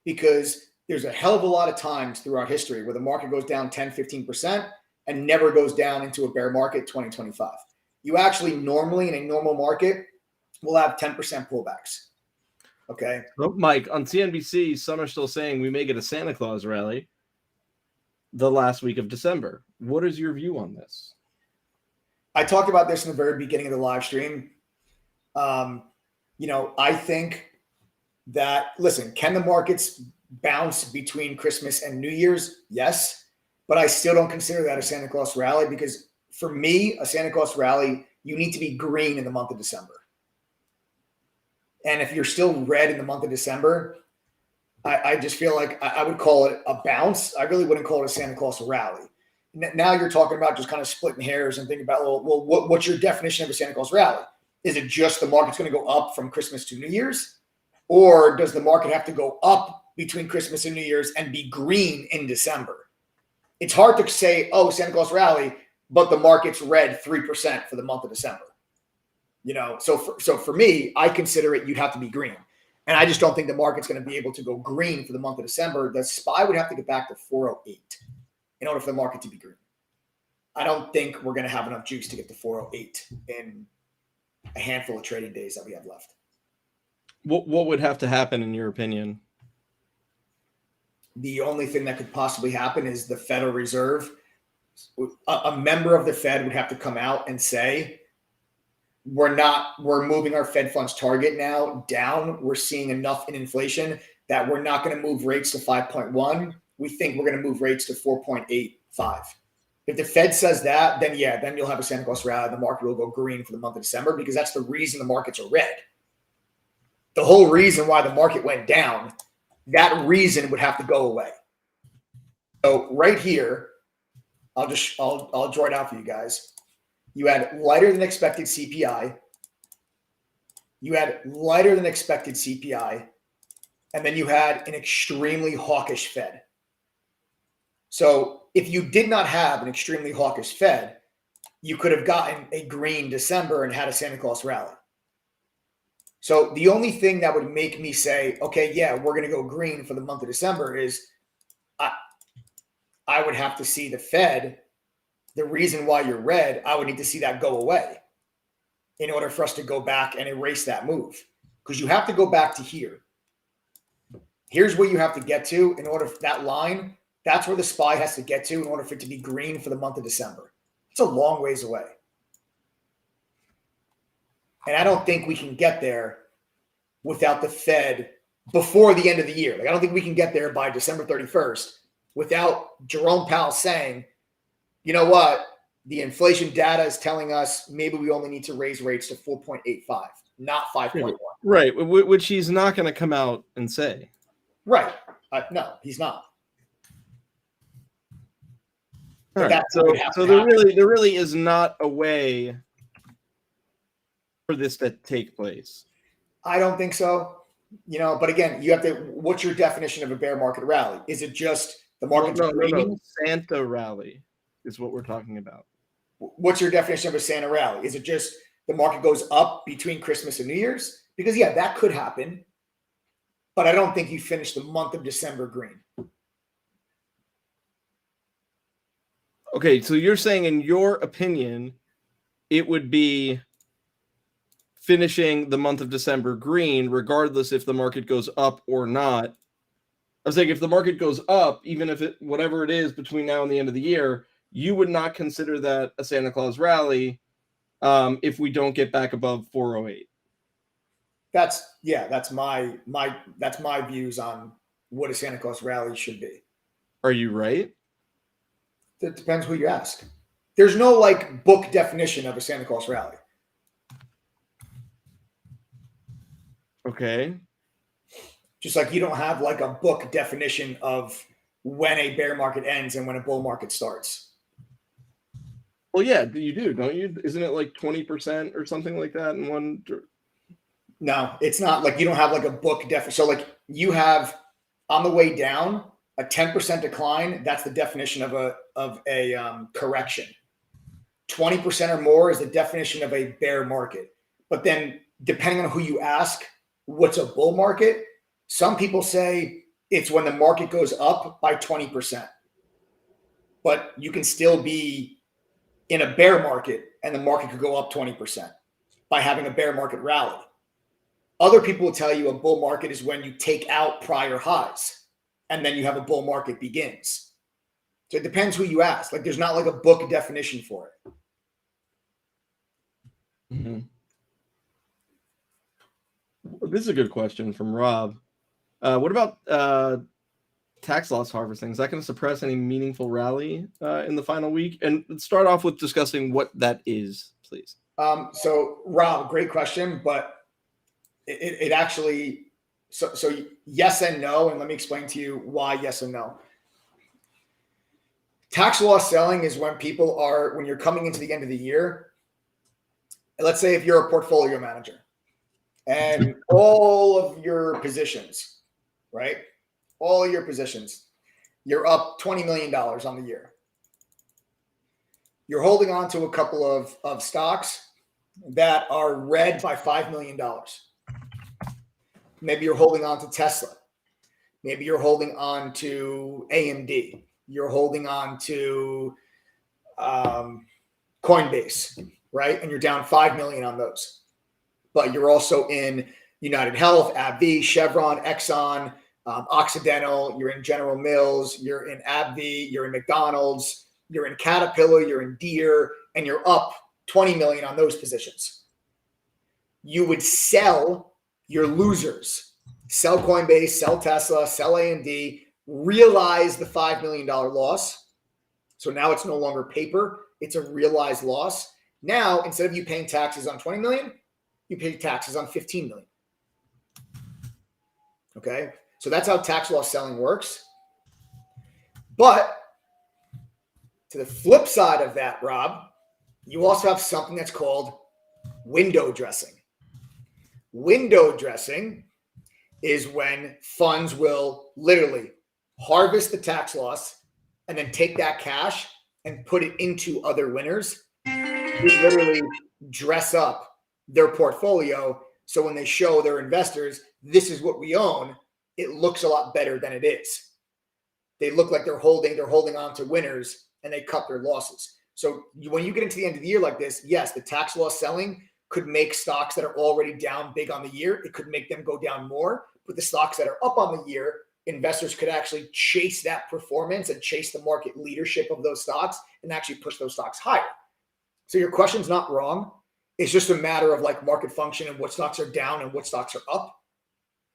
because there's a hell of a lot of times throughout history where the market goes down 10, 15% and never goes down into a bear market 2025. You actually normally in a normal market will have 10% pullbacks. Okay. Oh, Mike, on CNBC, some are still saying we may get a Santa Claus rally the last week of December. What is your view on this? I talked about this in the very beginning of the live stream. I think that, listen, can the markets bounce between Christmas and New Year's? Yes. But I still don't consider that a Santa Claus rally because for me, a Santa Claus rally, you need to be green in the month of December. And if you're still red in the month of December, I just feel like I would call it a bounce. I really wouldn't call it a Santa Claus rally. Now you're talking about just kind of splitting hairs and thinking about, well, what's your definition of a Santa Claus rally? Is it just the market's going to go up from Christmas to New Year's? Or does the market have to go up between Christmas and New Year's and be green in December? It's hard to say, oh, Santa Claus rally, but the market's red 3% for the month of December. So for me, I consider it you'd have to be green. And I just don't think the market's going to be able to go green for the month of December. The SPY would have to get back to 408 in order for the market to be green. I don't think we're going to have enough juice to get to 408 in a handful of trading days that we have left. What would have to happen in your opinion? The only thing that could possibly happen is the Federal Reserve, a member of the Fed would have to come out and say, we're moving our Fed funds target now down. We're seeing enough in inflation that we're not going to move rates to 5.1. We think we're going to move rates to 4.85. If the Fed says that, then you'll have a Santa Claus rally. The market will go green for the month of December because that's the reason the markets are red. The whole reason why the market went down, that reason would have to go away. So right here, I'll draw it out for you guys. You had lighter than expected CPI. You had lighter than expected CPI. And then you had an extremely hawkish Fed. So if you did not have an extremely hawkish Fed, you could have gotten a green December and had a Santa Claus rally. So the only thing that would make me say, okay, yeah, we're going to go green for the month of December is I would have to see the Fed. The reason why you're red, I would need to see that go away in order for us to go back and erase that move. Because you have to go back to here. Here's where you have to get to in order for that line. That's where the SPY has to get to in order for it to be green for the month of December. It's a long ways away. And I don't think we can get there without the Fed before the end of the year. I don't think we can get there by December 31st without Jerome Powell saying, you know what? The inflation data is telling us maybe we only need to raise rates to 4.85, not 5.1. Right, which he's not going to come out and say. Right. No, he's not. All right. So there really is not a way for this to take place. I don't think so. But again, you have to. What's your definition of a bear market rally? Is it just the market's raining? No. Santa rally is what we're talking about. What's your definition of a Santa rally? Is it just the market goes up between Christmas and New Year's? Because yeah, that could happen. But I don't think you finish the month of December green. Okay, so you're saying, in your opinion, it would be finishing the month of December green, regardless if the market goes up or not. I was saying, if the market goes up, even if it, whatever it is between now and the end of the year, you would not consider that a Santa Claus rally if we don't get back above 408. That's my views on what a Santa Claus rally should be. Are you right? It depends who you ask. There's no like book definition of a Santa Claus rally. Okay. Just like you don't have like a book definition of when a bear market ends and when a bull market starts. Well, yeah, you do, don't you? Isn't it like 20% or something like that in one? No, it's not. Like you don't have like a book definition. So like you have on the way down a 10% decline. That's the definition of a correction. 20% or more is the definition of a bear market. But then depending on who you ask, what's a bull market? Some people say it's when the market goes up by 20%. But you can still be in a bear market and the market could go up 20% by having a bear market rally. Other people will tell you a bull market is when you take out prior highs and then you have a bull market begins. So it depends who you ask. Like there's not like a book definition for it. Mm-hmm. This is a good question from Rob. What about tax loss harvesting? Is that going to suppress any meaningful rally in the final week? And let's start off with discussing what that is, please. So Rob, great question, but it actually, so yes and no. And let me explain to you why yes and no. Tax loss selling is when when you're coming into the end of the year, let's say if you're a portfolio manager and all of your positions, right? All your positions, you're up $20 million on the year. You're holding on to a couple of stocks that are red by $5 million. Maybe you're holding on to Tesla. Maybe you're holding on to AMD. You're holding on to Coinbase, right? And you're down $5 million on those. But you're also in United Health, AbbVie, Chevron, Exxon, Occidental. You're in General Mills. You're in AbbVie. You're in McDonald's. You're in Caterpillar. You're in Deere. And you're up $20 million on those positions. You would sell your losers. Sell Coinbase, sell Tesla, sell AMD, realize the $5 million loss. So now it's no longer paper. It's a realized loss. Now, instead of you paying taxes on $20 million, you pay taxes on $15 million. Okay? So that's how tax loss selling works. But to the flip side of that, Rob, you also have something that's called window dressing. Window dressing is when funds will literally harvest the tax loss and then take that cash and put it into other winners. You literally dress up their portfolio so when they show their investors, this is what we own, it looks a lot better than it is. They look like they're holding on to winners and they cut their losses. So when you get into the end of the year like this, yes, the tax loss selling could make stocks that are already down big on the year, it could make them go down more. But the stocks that are up on the year, investors could actually chase that performance and chase the market leadership of those stocks and actually push those stocks higher. So your question's not wrong. It's just a matter of like market function and what stocks are down and what stocks are up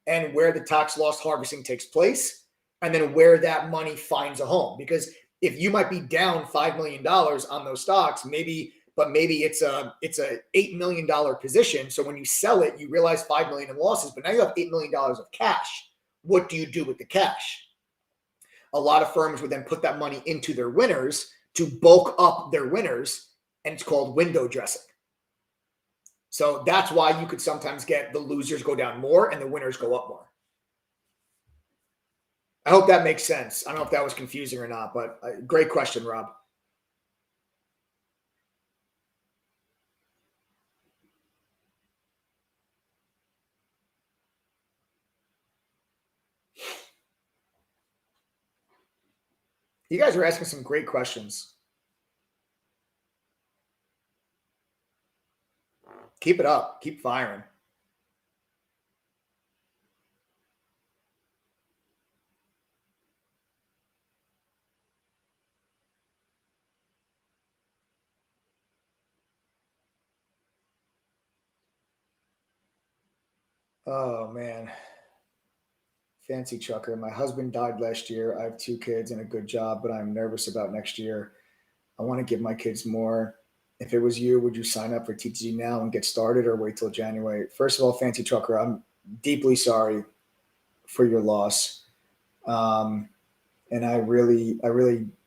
and where the tax loss harvesting takes place and then where that money finds a home. Because if you might be down $5 million on those stocks, maybe it's a $8 million position. So when you sell it, you realize $5 million in losses, but now you have $8 million of cash. What do you do with the cash? A lot of firms would then put that money into their winners to bulk up their winners, and it's called window dressing. So that's why you could sometimes get the losers go down more and the winners go up more. I hope that makes sense. I don't know if that was confusing or not, but great question, Rob. You guys are asking some great questions. Keep it up. Keep firing. Oh, man. Fancy trucker. My husband died last year. I have 2 kids and a good job, but I'm nervous about next year. I want to give my kids more. If it was you, would you sign up for TTG now and get started or wait till January? First of all, Fancy Trucker, I'm deeply sorry for your loss. And I really,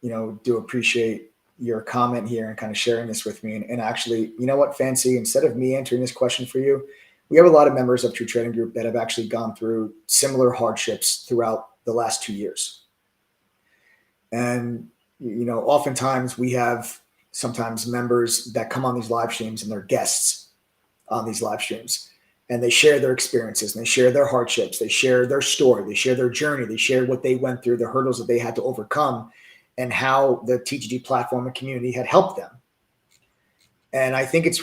do appreciate your comment here and kind of sharing this with me. And actually, you know what, Fancy, instead of me answering this question for you, we have a lot of members of True Trading Group that have actually gone through similar hardships throughout the last 2 years. And, oftentimes we have sometimes members that come on these live streams and they're guests on these live streams. And they share their experiences and they share their hardships. They share their story. They share their journey. They share what they went through, the hurdles that they had to overcome, and how the TTG platform and community had helped them. And I think it's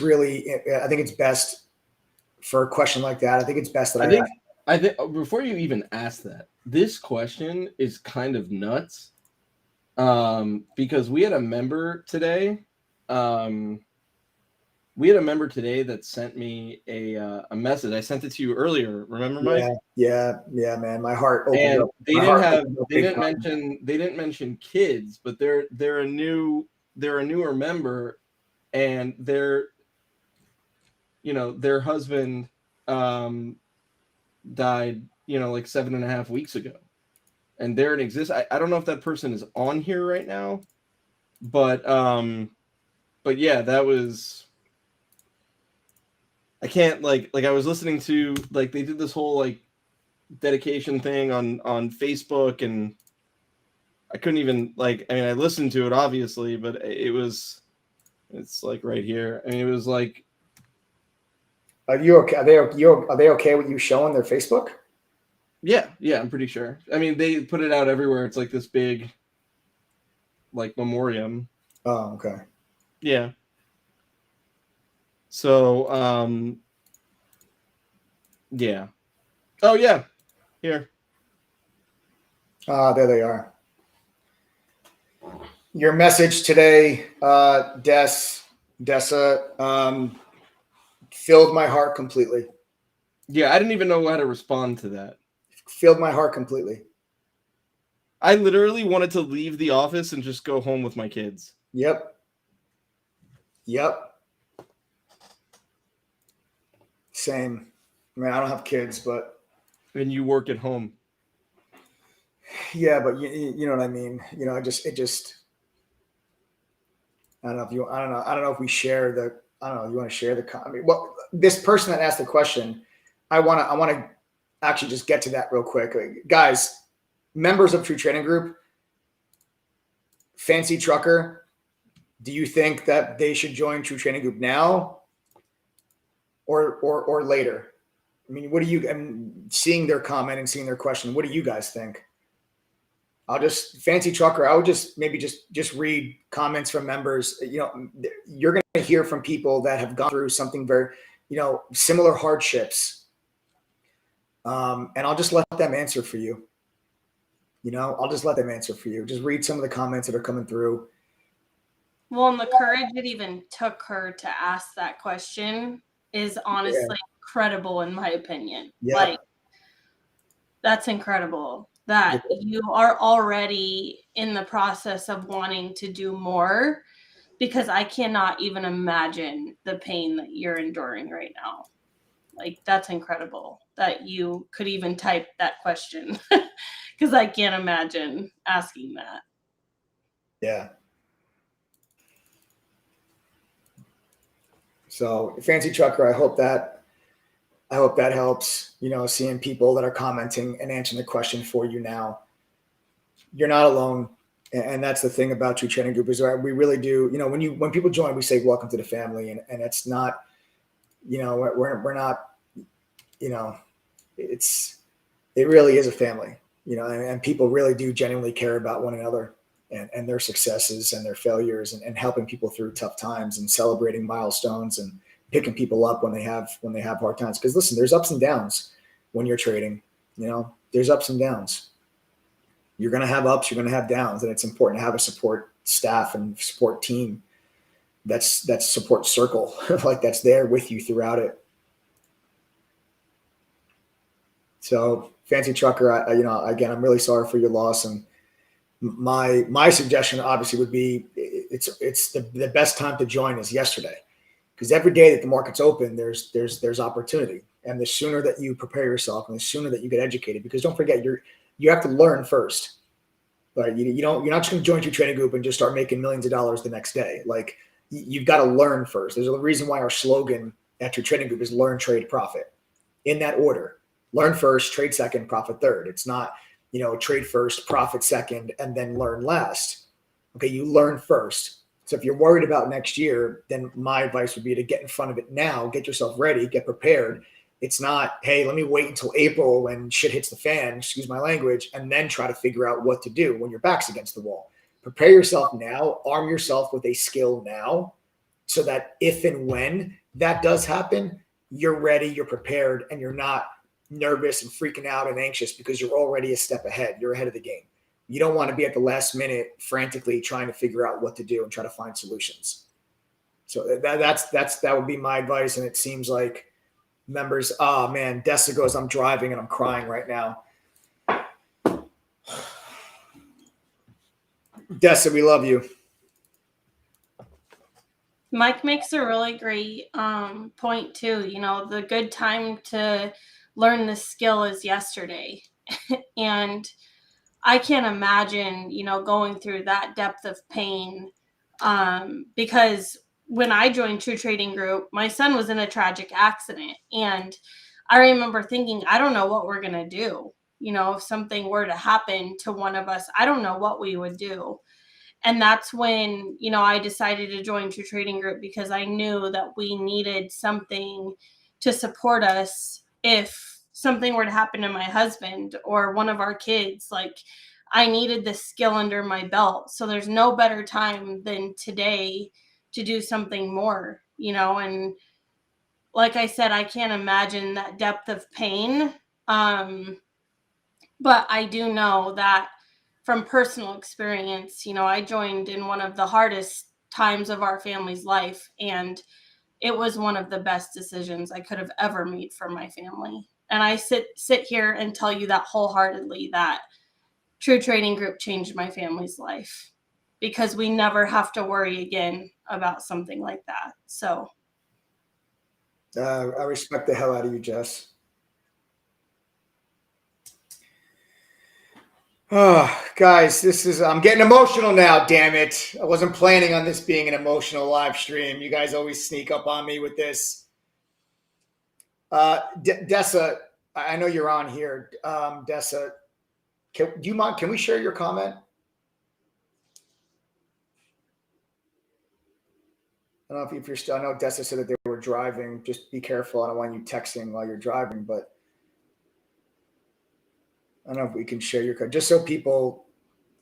best for a question like that. I think it's best that I think before you even ask that, this question is kind of nuts. Because we had a member today. That sent me a message. I sent it to you earlier. Remember, Mike? Yeah, man. My heart opened and up. They didn't mention kids, but they're a newer member, and their husband died, like 7.5 weeks ago. And they're in existence. I don't know if that person is on here right now, but yeah, that was. I can't I was listening to they did this whole dedication thing on Facebook, and I couldn't even I listened to it obviously, but it's right here. I mean, it was like. Are you okay? Are they okay with you showing their Facebook? Yeah, I'm pretty sure. I mean, they put it out everywhere. It's like this big, memoriam. Oh, okay. Yeah. So, yeah. Oh, yeah. Here. There they are. Your message today, Dessa, filled my heart completely. Yeah, I didn't even know how to respond to that. Filled my heart completely. I literally wanted to leave the office and just go home with my kids. Yep. Same. I mean, I don't have kids, but. And you work at home. Yeah, but you know what I mean. I don't know if we share the. I don't know. You want to share the comment? Well, this person that asked the question, I want to actually just get to that real quick, guys. Members of True Trading Group, Fancy Trucker, do you think that they should join True Trading Group now or later? I mean, what do you? I'm seeing their comment and seeing their question. What do you guys think? Fancy Trucker, I would just read comments from members. You're going to hear from people that have gone through something very, similar hardships. And I'll just let them answer for you. Just read some of the comments that are coming through. Well, and the courage it even took her to ask that question is honestly incredible, in my opinion. Yeah. That's incredible that you are already in the process of wanting to do more, because I cannot even imagine the pain that you're enduring right now. That's incredible that you could even type that question, because I can't imagine asking that. Yeah. So Fancy Trucker, I hope that helps, seeing people that are commenting and answering the question for you now. You're not alone. And that's the thing about True Trading Group is we really do, when people join, we say, welcome to the family. And it's not, we're not, it really is a family, and people really do genuinely care about one another and their successes and their failures and helping people through tough times and celebrating milestones and picking people up when they have hard times. Because listen, there's ups and downs when you're trading, there's ups and downs. You're going to have ups, you're going to have downs. And it's important to have a support staff and support team that's support circle, like that's there with you throughout it. So Fancy Trucker, again, I'm really sorry for your loss. And my suggestion obviously would be it's the best time to join is yesterday, because every day that the market's open, there's opportunity. And the sooner that you prepare yourself and the sooner that you get educated, because don't forget, you have to learn first. Right? You're not just going to join your trading group and just start making millions of dollars the next day. Like you've got to learn first. There's a reason why our slogan at your trading group is learn, trade, profit, in that order. Learn first, trade second, profit third. It's not, trade first, profit second, and then learn last. Okay, you learn first. So if you're worried about next year, then my advice would be to get in front of it now, get yourself ready, get prepared. It's not, hey, let me wait until April when shit hits the fan, excuse my language, and then try to figure out what to do when your back's against the wall. Prepare yourself now, arm yourself with a skill now, so that if and when that does happen, you're ready, you're prepared, and you're not nervous and freaking out and anxious because you're already a step ahead. You're ahead of the game. You don't want to be at the last minute frantically trying to figure out what to do and try to find solutions. So that would be my advice. And it seems like members, oh man, Dessa goes, I'm driving and I'm crying right now. Dessa, we love you. Mike makes a really great point too. The good time to learn this skill is yesterday. And I can't imagine, going through that depth of pain, because when I joined True Trading Group, my son was in a tragic accident. And I remember thinking, I don't know what we're going to do. If something were to happen to one of us, I don't know what we would do. And that's when, I decided to join True Trading Group, because I knew that we needed something to support us if something were to happen to my husband or one of our kids. Like, I needed this skill under my belt. So there's no better time than today to do something more, and like I said, I can't imagine that depth of pain. But I do know that from personal experience, I joined in one of the hardest times of our family's life, and it was one of the best decisions I could have ever made for my family. And I sit here and tell you that wholeheartedly, that True Trading Group changed my family's life, because we never have to worry again about something like that. So I respect the hell out of you, Jess. Oh, guys, I'm getting emotional now, damn it. I wasn't planning on this being an emotional live stream. You guys always sneak up on me with this. Dessa, I know you're on here. Dessa, do you mind? Can we share your comment? I don't know if you're still, I know Dessa said that they were driving. Just be careful. I don't want you texting while you're driving, but I don't know if we can share your code just so people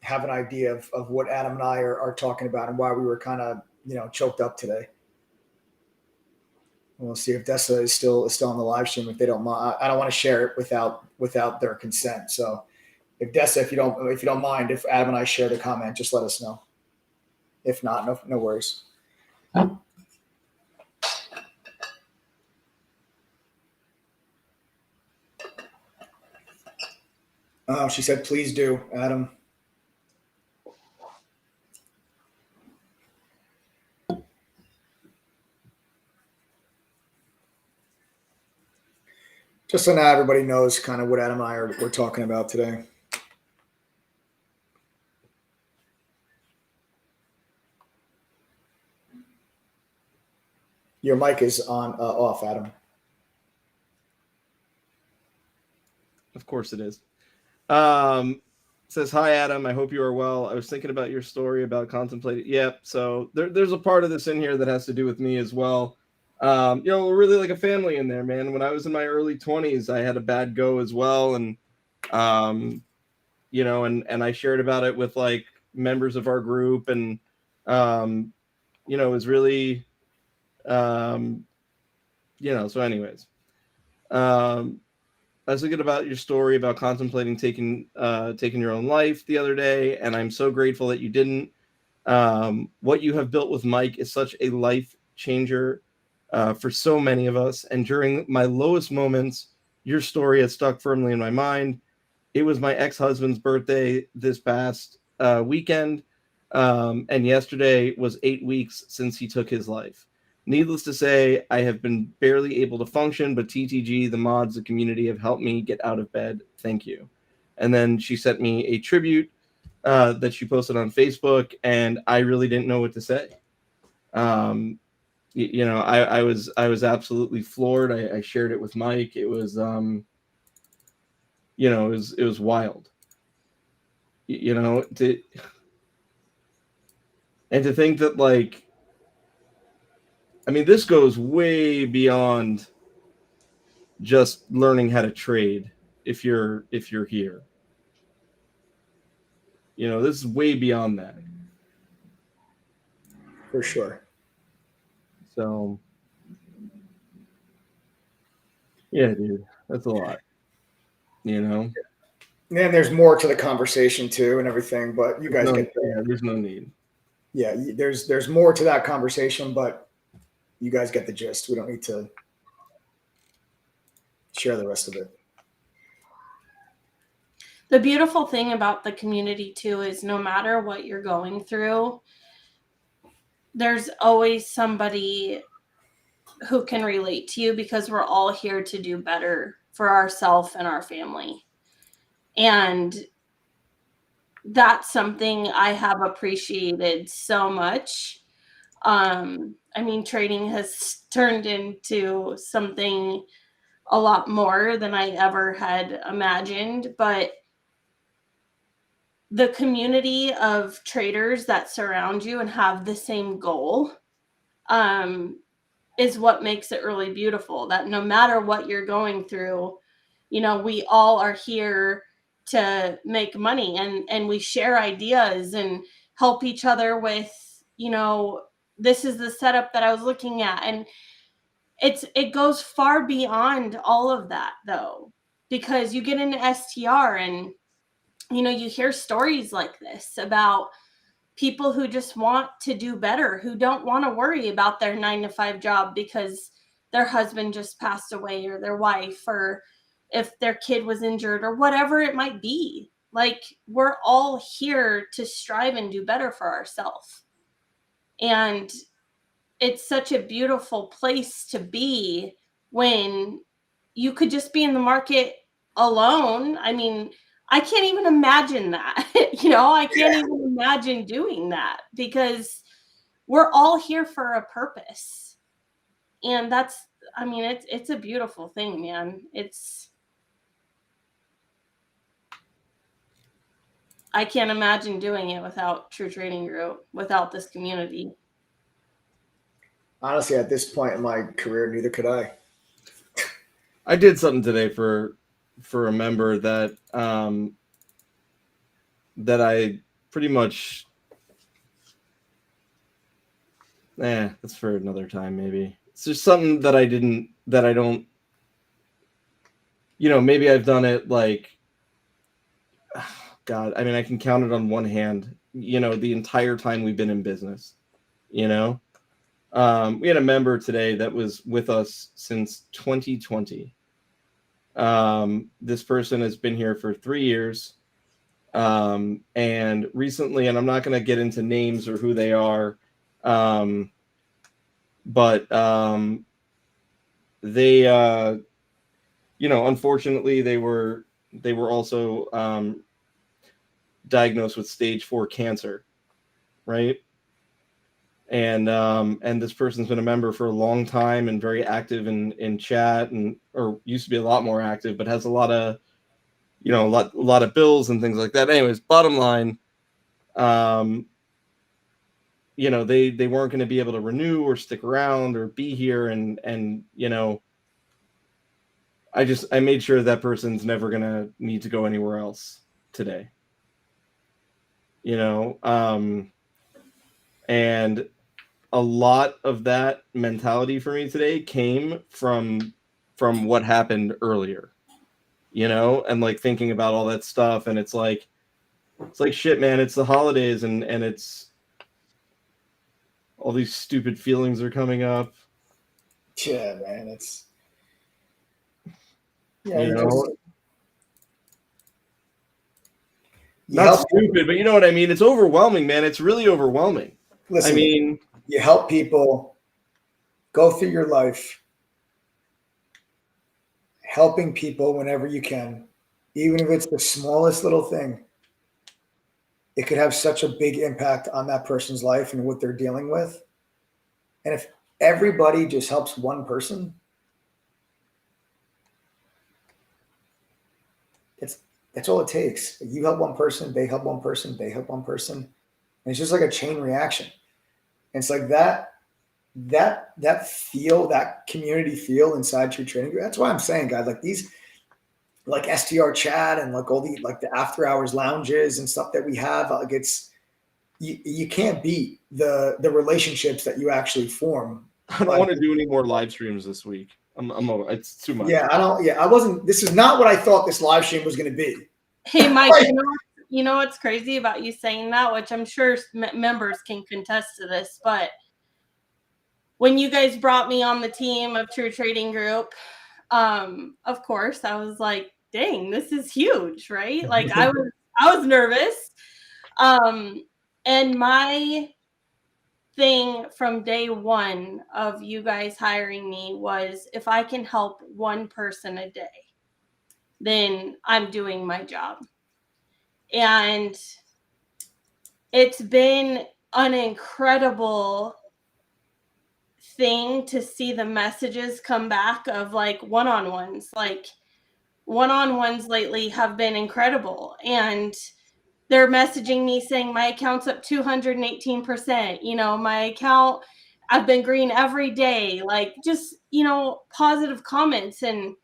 have an idea of what Adam and I are talking about and why we were kind of, choked up today. We'll see if Dessa is still on the live stream. If they don't mind, I don't want to share it without their consent. So if Dessa, if you don't mind, if Adam and I share the comment, just let us know. If not, no worries. She said, please do, Adam. Just so now everybody knows kind of what Adam and I we're talking about today. Your mic is on off, Adam. Of course it is. Says, hi, Adam. I hope you are well. I was thinking about your story about contemplating. Yep. So there's a part of this in here that has to do with me as well. We're really like a family in there, man. When I was in my early 20s, I had a bad go as well. And, and I shared about it with like members of our group. And, it was really, so anyways, I was thinking about your story about contemplating taking your own life the other day, and I'm so grateful that you didn't. What you have built with Mike is such a life changer for so many of us. And during my lowest moments, your story has stuck firmly in my mind. It was my ex-husband's birthday this past weekend, and yesterday was 8 weeks since he took his life. Needless to say, I have been barely able to function, but TTG, the mods, the community have helped me get out of bed. Thank you. And then she sent me a tribute that she posted on Facebook, and I really didn't know what to say. I was absolutely floored. I shared it with Mike. It was, it was wild. And to think that, like, I mean, this goes way beyond just learning how to trade if you're here. This is way beyond that. For sure. So, yeah, dude, that's a lot. And there's more to the conversation too and everything, but you guys get there. Yeah, there's no need. Yeah, there's more to that conversation, but you guys get the gist. We don't need to share the rest of it. The beautiful thing about the community too is no matter what you're going through, there's always somebody who can relate to you, because we're all here to do better for ourselves and our family. And that's something I have appreciated so much. Trading has turned into something a lot more than I ever had imagined, but the community of traders that surround you and have the same goal is what makes it really beautiful. That no matter what you're going through, we all are here to make money, and we share ideas and help each other with, this is the setup that I was looking at. And it goes far beyond all of that though, because you get into STR and, you hear stories like this about people who just want to do better, who don't want to worry about their 9-to-5 job because their husband just passed away, or their wife, or if their kid was injured, or whatever it might be. Like, we're all here to strive and do better for ourselves. And it's such a beautiful place to be when you could just be in the market alone. I mean, I can't even imagine that. I can't even imagine doing that, because we're all here for a purpose. And it's a beautiful thing, man. I can't imagine doing it without True Trading Group, without this community. Honestly, at this point in my career, neither could I. I did something today for a member that that I pretty much, that's for another time. Maybe it's just something that I don't, maybe I've done it like, God, I mean, I can count it on one hand, the entire time we've been in business. We had a member today that was with us since 2020. This person has been here for 3 years. And recently, and I'm not going to get into names or who they are, but they, unfortunately, they were also diagnosed with stage 4 cancer, right? and this person's been a member for a long time and very active in chat, and or used to be a lot more active, but has a lot of a lot of bills and things like that. Anyways, bottom line, they weren't going to be able to renew or stick around or be here, and I made sure that person's never going to need to go anywhere else today. And a lot of that mentality for me today came from what happened earlier, and like thinking about all that stuff. And it's like shit, man, it's the holidays, and it's all these stupid feelings are coming up. Yeah, man, it's not stupid, but you know what I mean? It's overwhelming, man. It's really overwhelming. Listen, I mean, you help people go through your life, helping people whenever you can, even if it's the smallest little thing. It could have such a big impact on that person's life and what they're dealing with. And if everybody just helps one person, that's all it takes. You help one person, they help one person, they help one person. And it's just like a chain reaction. And it's like that feel, that community feel inside your trading group. That's why I'm saying, guys, like these, like STR chat and like all the, like the after hours lounges and stuff that we have, like you can't beat the relationships that you actually form. I don't want to do any more live streams this week. It's too much. Yeah, I wasn't. This is not what I thought this live stream was going to be. Hey, Mike, you know what's crazy about you saying that, which I'm sure members can contest to this, but when you guys brought me on the team of True Trading Group, of course, I was like, dang, this is huge, right? Like I was nervous. And my thing from day one of you guys hiring me was, if I can help one person a day, then I'm doing my job. And it's been an incredible thing to see the messages come back of like one-on-ones. Like one-on-ones lately have been incredible. And they're messaging me saying my account's up 218%. My account, I've been green every day. Like just, positive comments. And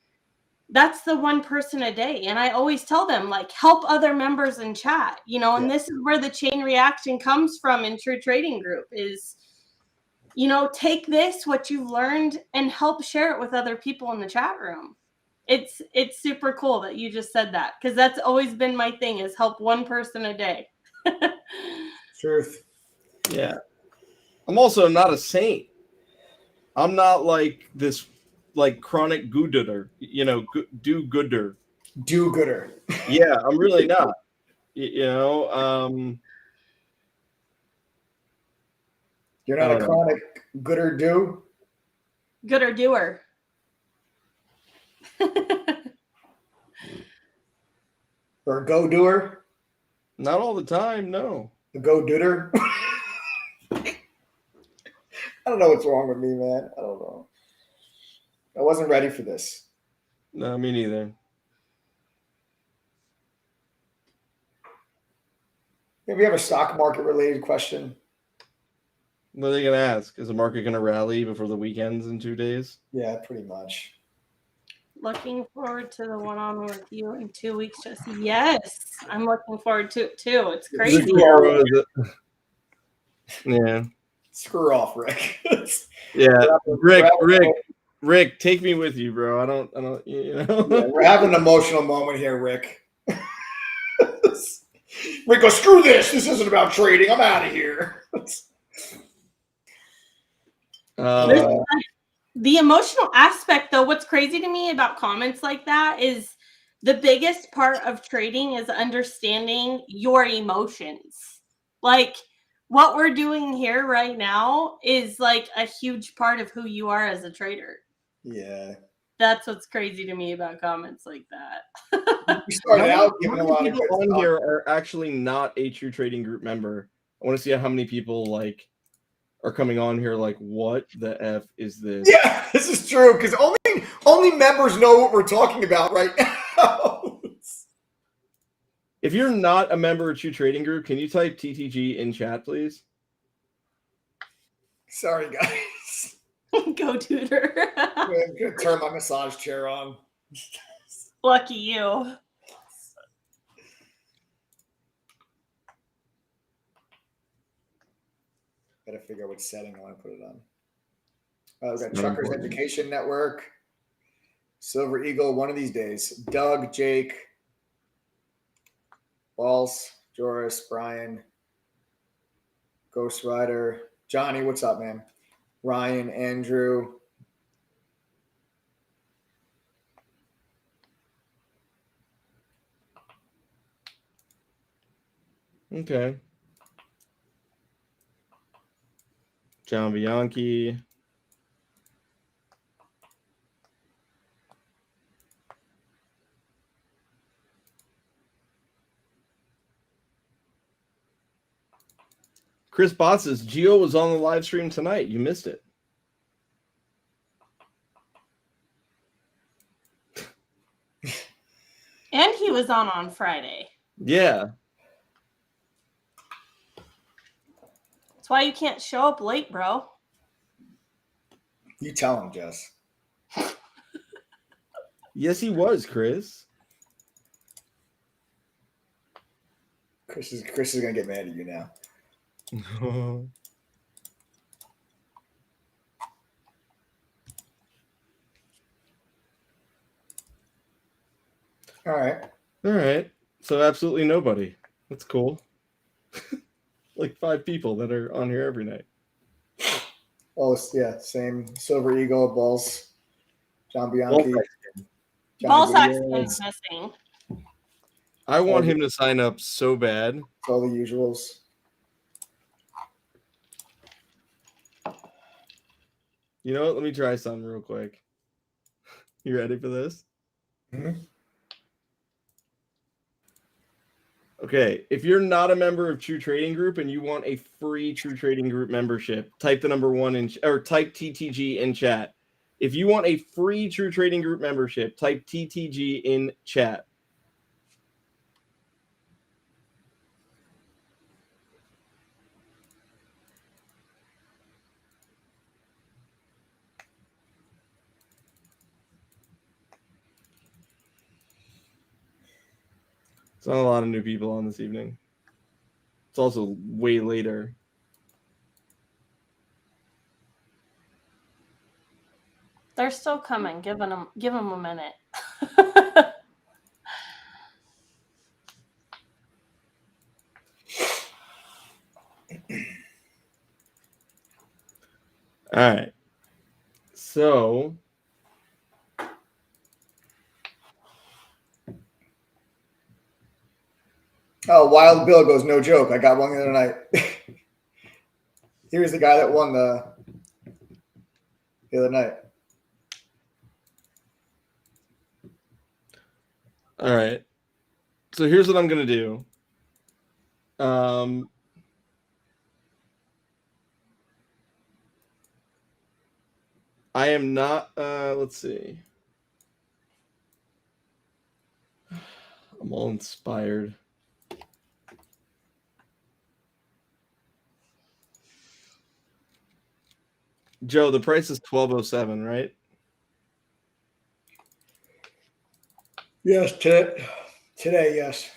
that's the one person a day. And I always tell them, like, help other members in chat, and this is where the chain reaction comes from in True Trading Group is, take this, what you've learned, and help share it with other people in the chat room. It's super cool that you just said that, because that's always been my thing, is help one person a day. Truth. Yeah. I'm also not a saint. I'm not like this, like chronic do-gooder. Do-gooder. Do-gooder. Yeah, I'm really not. You're not a chronic gooder do? Gooder doer. Or a go-doer? Not all the time, no. A go-dooder? I don't know what's wrong with me, man. I don't know. I wasn't ready for this. No, me neither. Maybe we have a stock market related question. What are they going to ask? Is the market going to rally before the weekends in 2 days? Yeah, pretty much. Looking forward to the one-on-one with you in 2 weeks, Jesse. Yes, I'm looking forward to it too. It's crazy. Yeah. Screw off, Rick. Yeah, Rick, take me with you, bro. I don't. Yeah, we're having an emotional moment here, Rick. Rick goes, screw this. This isn't about trading. I'm out of here. The emotional aspect, though, what's crazy to me about comments like that is the biggest part of trading is understanding your emotions. Like what we're doing here right now is like a huge part of who you are as a trader. Yeah. That's what's crazy to me about comments like that. We started out giving a lot of people on here are actually not a True Trading Group member. I want to see how many people like are coming on here like, what the F is this? Yeah, this is true because only members know what we're talking about right now. If you're not a member of True Trading Group, can you type TTG in chat, please? Sorry, guys. Go tutor. I'm gonna turn my massage chair on. Lucky you. Gotta figure out which setting I want to put it on. We've got Truckers Education Network, Silver Eagle, one of these days. Doug, Jake, Balls, Joris, Brian, Ghost Rider, Johnny, what's up, man? Ryan, Andrew. Okay. John Bianchi. Chris Bott says, Gio was on the live stream tonight. You missed it. And he was on Friday. Yeah. That's why you can't show up late, bro. You tell him, Jess. Yes, he was, Chris. Chris is gonna get mad at you now. All right. So absolutely nobody. That's cool. Like 5 people that are on here every night. Oh, yeah, same. Silver Eagle, Balls, John Bianchi. Ballsack's missing. I want him to sign up so bad. All the usuals. You know what? Let me try something real quick. You ready for this? Mm-hmm. Okay, if you're not a member of True Trading Group and you want a free True Trading Group membership, type the number 1 in or type TTG in chat. If you want a free True Trading Group membership, type TTG in chat. It's not a lot of new people on this evening. It's also way later. They're still coming. Give them a minute. All right. So Oh, Wild Bill goes, no joke. I got one the other night. Here's the guy that won the other night. all right. So here's what I'm gonna do. I am not. Let's see. I'm all inspired. Joe, the price is $12.07, right? Yes, today, yes.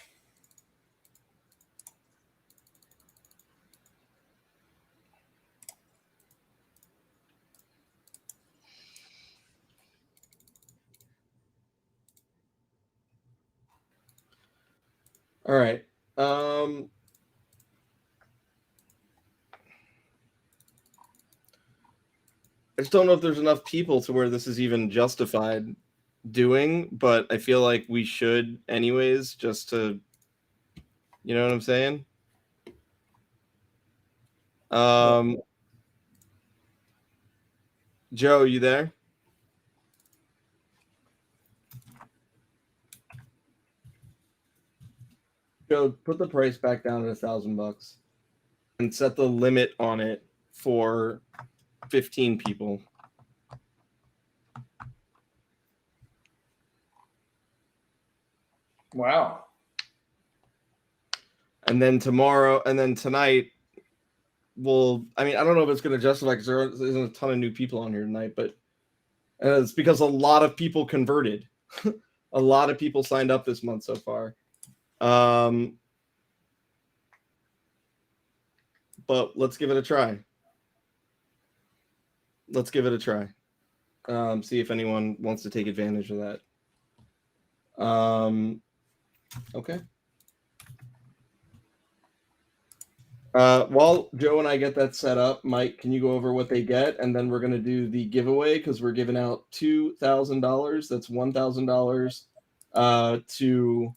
All right. I just don't know if there's enough people to where this is even justified doing, but I feel like we should anyways, just to, you know what I'm saying? Joe, you there? Joe, put the price back down to $1,000 and set the limit on it for 15 people. Wow. And then tonight, I don't know if it's going to justify because there isn't a ton of new people on here tonight, but it's because a lot of people converted. A lot of people signed up this month so far. But let's give it a try. See if anyone wants to take advantage of that. Okay. While Joe and I get that set up, Mike, can you go over what they get? And then we're going to do the giveaway because we're giving out $2,000. That's $1,000 to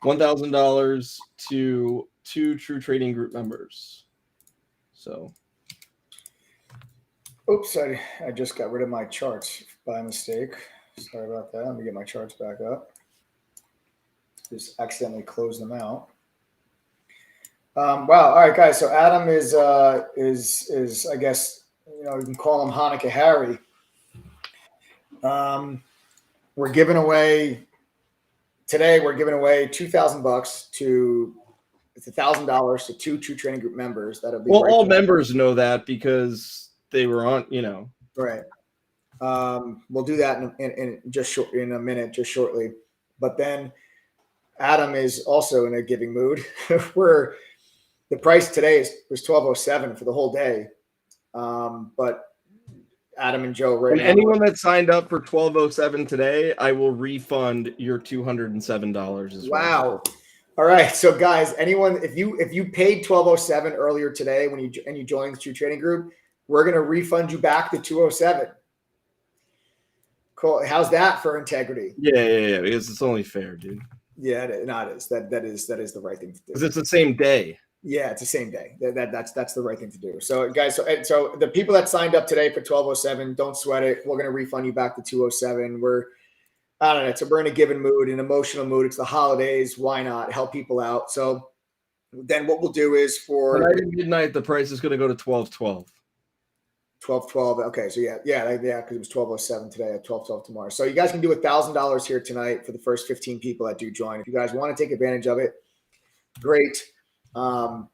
$1,000 to 2 True Trading Group members. So. Oops, I just got rid of my charts by mistake. Sorry about that. Let me get my charts back up. Just accidentally closed them out. Wow. All right, guys. So Adam is I guess, you can call him Hanukkah Harry. We're giving away today. We're giving away $2,000 to it's $1,000 to 2 True Trading Group members. That'll be all members know that because they were on. Right. We'll do that in a minute, just shortly. But then Adam is also in a giving mood. The price today was $12.07 for the whole day. But Adam and Joe right now. Anyone that signed up for $12.07 today, I will refund your $207 as well. Wow. All right. So guys, anyone, if you paid $12.07 earlier today when you joined the True Trading Group, we're going to refund you back the $207. Cool. How's that for integrity? Yeah. Because it's only fair, dude. Yeah, it is. That is the right thing to do. Because it's the same day. Yeah, it's the same day. That's the right thing to do. So, guys, so the people that signed up today for $12.07, don't sweat it. We're going to refund you back the $207. I don't know. So we're in a given mood, an emotional mood. It's the holidays. Why not help people out? So then what we'll do is for tonight at midnight, the price is going to go to $12.12. 12.12. Okay, so yeah, because it was $12.07 today at $12.12 tomorrow. So you guys can do $1,000 here tonight for the first 15 people that do join. If you guys want to take advantage of it, great. I'll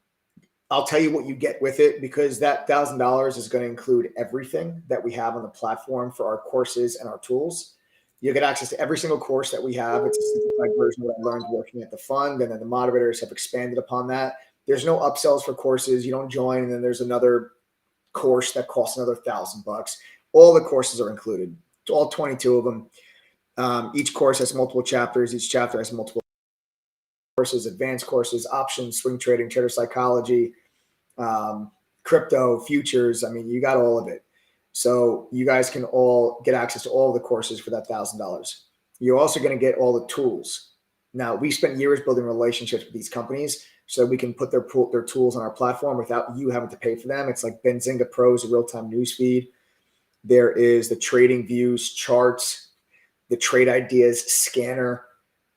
tell you what you get with it because that $1,000 is going to include everything that we have on the platform for our courses and our tools. You get access to every single course that we have. It's a simplified version of what I learned working at the fund, and then the moderators have expanded upon that. There's no upsells for courses. You don't join, and then there's another course that costs another $1,000. All the courses are included, all 22 of them. Each course has multiple chapters. Each chapter has multiple courses, advanced courses, options, swing trading, trader psychology, crypto, futures. I mean, you got all of it. So you guys can all get access to all the courses for that $1,000. You're also going to get all the tools. Now, we spent years building relationships with these companies so we can put their tools on our platform without you having to pay for them. It's like Benzinga Pro's a real-time news feed. There is the trading views, charts, the trade ideas scanner,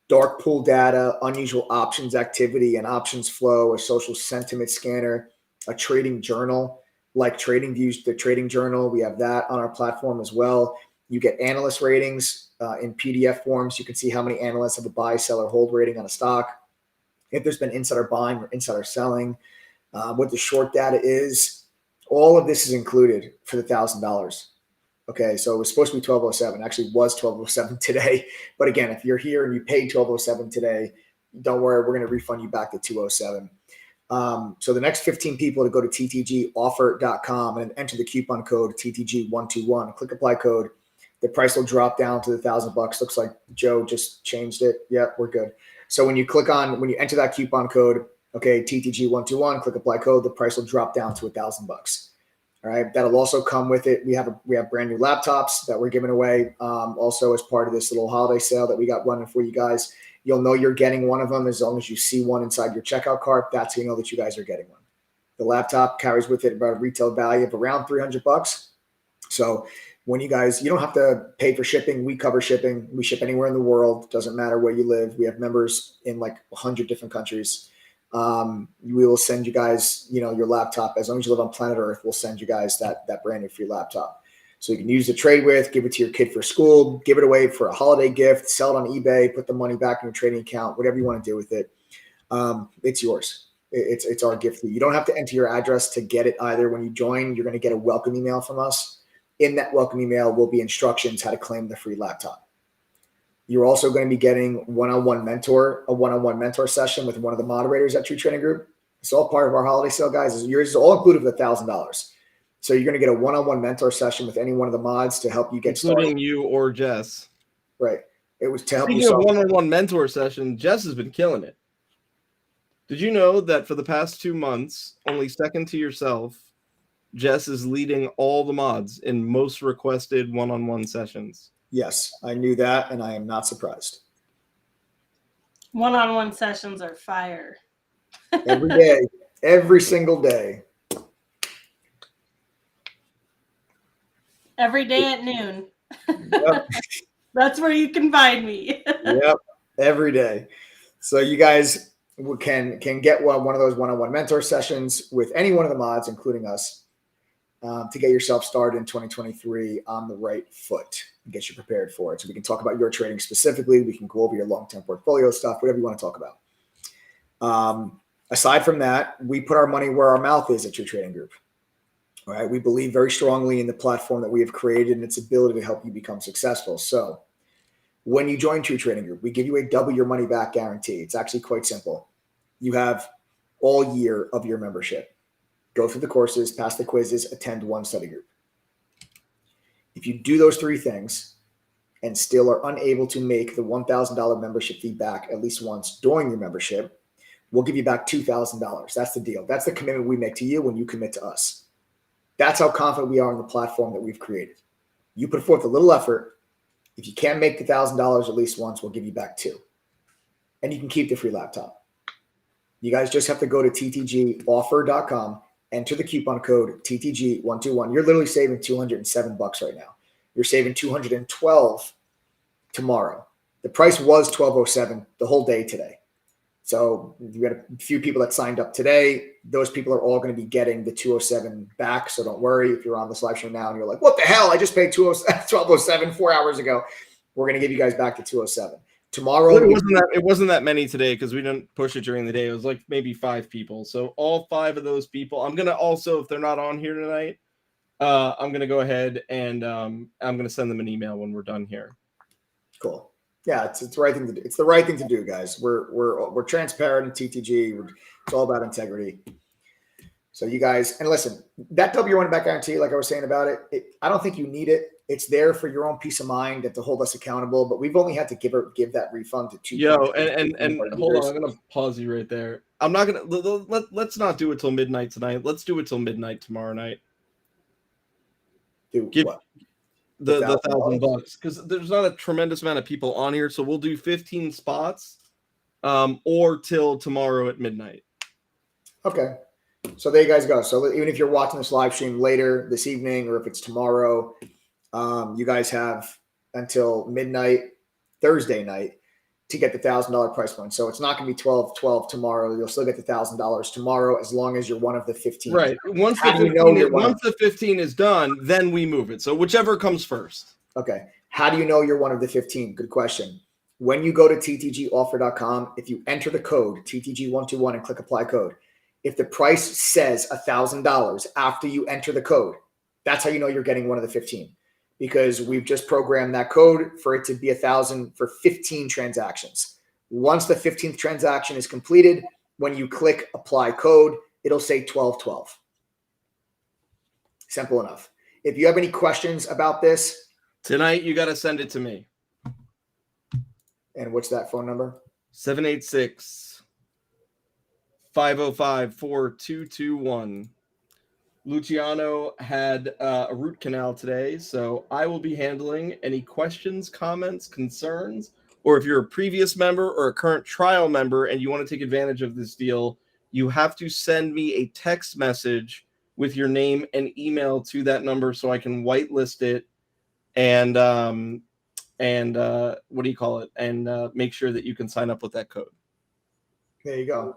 dark pool data, unusual options activity and options flow, a social sentiment scanner, a trading journal like Trading Views, the trading journal. We have that on our platform as well. You get analyst ratings in PDF forms. You can see how many analysts have a buy, sell, or hold rating on a stock. If there's been insider buying or insider selling, what the short data is. All of this is included for the $1,000. Okay, so it was supposed to be $12.07. Actually, was $12.07 today. But again, if you're here and you paid $12.07 today, don't worry, we're going to refund you back the $207. So the next 15 people to go to ttgoffer.com and enter the coupon code TTG121. Click apply code. The price will drop down to the $1,000. Looks like Joe just changed it. Yep, we're good. So when you enter that coupon code, okay, TTG121, click apply code, the price will drop down to $1,000. All right. That'll also come with it. We have brand new laptops that we're giving away. Also as part of this little holiday sale that we got running for you guys. You'll know you're getting one of them as long as you see one inside your checkout cart. That's how you know that you guys are getting one. The laptop carries with it about a retail value of around $300. So when you don't have to pay for shipping. We cover shipping. We ship anywhere in the world. Doesn't matter where you live. We have members in like 100 different countries. We will send you guys, your laptop. As long as you live on planet Earth, we'll send you guys that brand new free laptop. So you can use to trade with, give it to your kid for school, give it away for a holiday gift, sell it on eBay, put the money back in your trading account, whatever you want to do with it. It's yours. It's our gift to you. You don't have to enter your address to get it either. When you join, you're going to get a welcome email from us. In that welcome email will be instructions how to claim the free laptop. You're also going to be getting a one-on-one mentor session with one of the moderators at True Trading Group. It's all part of our holiday sale, guys. Yours is all included with $1,000. So you're going to get a one-on-one mentor session with any one of the mods to help you get started. Including you or Jess. Right. It was to help you. Speaking of one-on-one mentor session, Jess has been killing it. Did you know that for the past 2 months, only second to yourself, Jess is leading all the mods in most requested one-on-one sessions? Yes, I knew that, and I am not surprised. One-on-one sessions are fire. Every day, every single day. Every day at noon. Yep. That's where you can find me. Yep, every day. So you guys can get one of those one-on-one mentor sessions with any one of the mods, including us, to get yourself started in 2023 on the right foot and get you prepared for it. So we can talk about your trading specifically. We can go over your long-term portfolio stuff, whatever you want to talk about. Aside from that, we put our money where our mouth is at True Trading Group. All right. We believe very strongly in the platform that we have created and its ability to help you become successful. So when you join True Trading Group, we give you a double your money back guarantee. It's actually quite simple. You have all year of your membership. Go through the courses, pass the quizzes, attend one study group. If you do those 3 things and still are unable to make the $1,000 membership fee back at least once during your membership, we'll give you back $2,000. That's the deal. That's the commitment we make to you when you commit to us. That's how confident we are in the platform that we've created. You put forth a little effort. If you can't make the $1,000 at least once, we'll give you back 2. And you can keep the free laptop. You guys just have to go to ttgoffer.com, enter the coupon code TTG121. You're literally saving $207 right now. You're saving $212 tomorrow. The price was $12.07 the whole day today. So you got a few people that signed up today. Those people are all going to be getting the $207 back. So don't worry if you're on this live stream now and you're like, what the hell? I just paid $12.07 4 hours ago. We're going to give you guys back the $207. Tomorrow, it wasn't that many today because we didn't push it during the day. It was like maybe 5 people. So all 5 of those people, I'm gonna also, if they're not on here tonight, I'm gonna go ahead and I'm gonna send them an email when we're done here. Cool. Yeah, it's the right thing to do. It's the right thing to do, guys. We're transparent in TTG. It's all about integrity. So you guys, and listen, that double your money back guarantee, like I was saying about it, I don't think you need it. It's there for your own peace of mind and to hold us accountable. But we've only had to give that refund to 2. And hold on, I'm gonna pause you right there. I'm not gonna let's not do it till midnight tonight. Let's do it till midnight tomorrow night. Give what? The $1,000 because there's not a tremendous amount of people on here, so we'll do 15 spots, or till tomorrow at midnight. Okay. So there you guys go. So even if you're watching this live stream later this evening, or if it's tomorrow, you guys have until midnight Thursday night to get the $1,000 price point. So it's not going to be $12.12 tomorrow. You'll still get the $1,000 tomorrow as long as you're one of the 15. Right. Once the 15 is done, then we move it. So whichever comes first. Okay. How do you know you're one of the 15? Good question. When you go to ttgoffer.com, if you enter the code TTG121 and click apply code, if the price says $1,000 after you enter the code, that's how you know you're getting one of the 15. Because we've just programmed that code for it to be 1,000 for 15 transactions. Once the 15th transaction is completed, when you click apply code, it'll say 1212. Simple enough. If you have any questions about this, tonight you got to send it to me. And what's that phone number? 786-505-4221. Luciano had a root canal today, so I will be handling any questions, comments, concerns, or if you're a previous member or a current trial member and you want to take advantage of this deal, you have to send me a text message with your name and email to that number so I can whitelist it and what do you call it? And make sure that you can sign up with that code. There you go.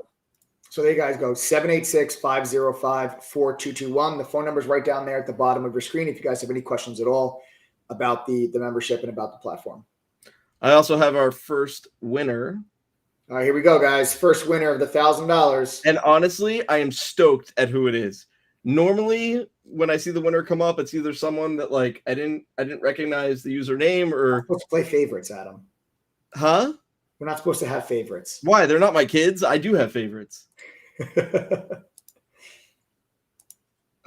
So there you guys go, 786-505-4221. The phone number is right down there at the bottom of your screen if you guys have any questions at all about the membership and about the platform. I also have our first winner. All right, here we go, guys. First winner of the $1,000. And honestly, I am stoked at who it is. Normally, when I see the winner come up, it's either someone that like I didn't recognize the username or. We're supposed to play favorites, Adam. Huh? We're not supposed to have favorites. Why? They're not my kids. I do have favorites.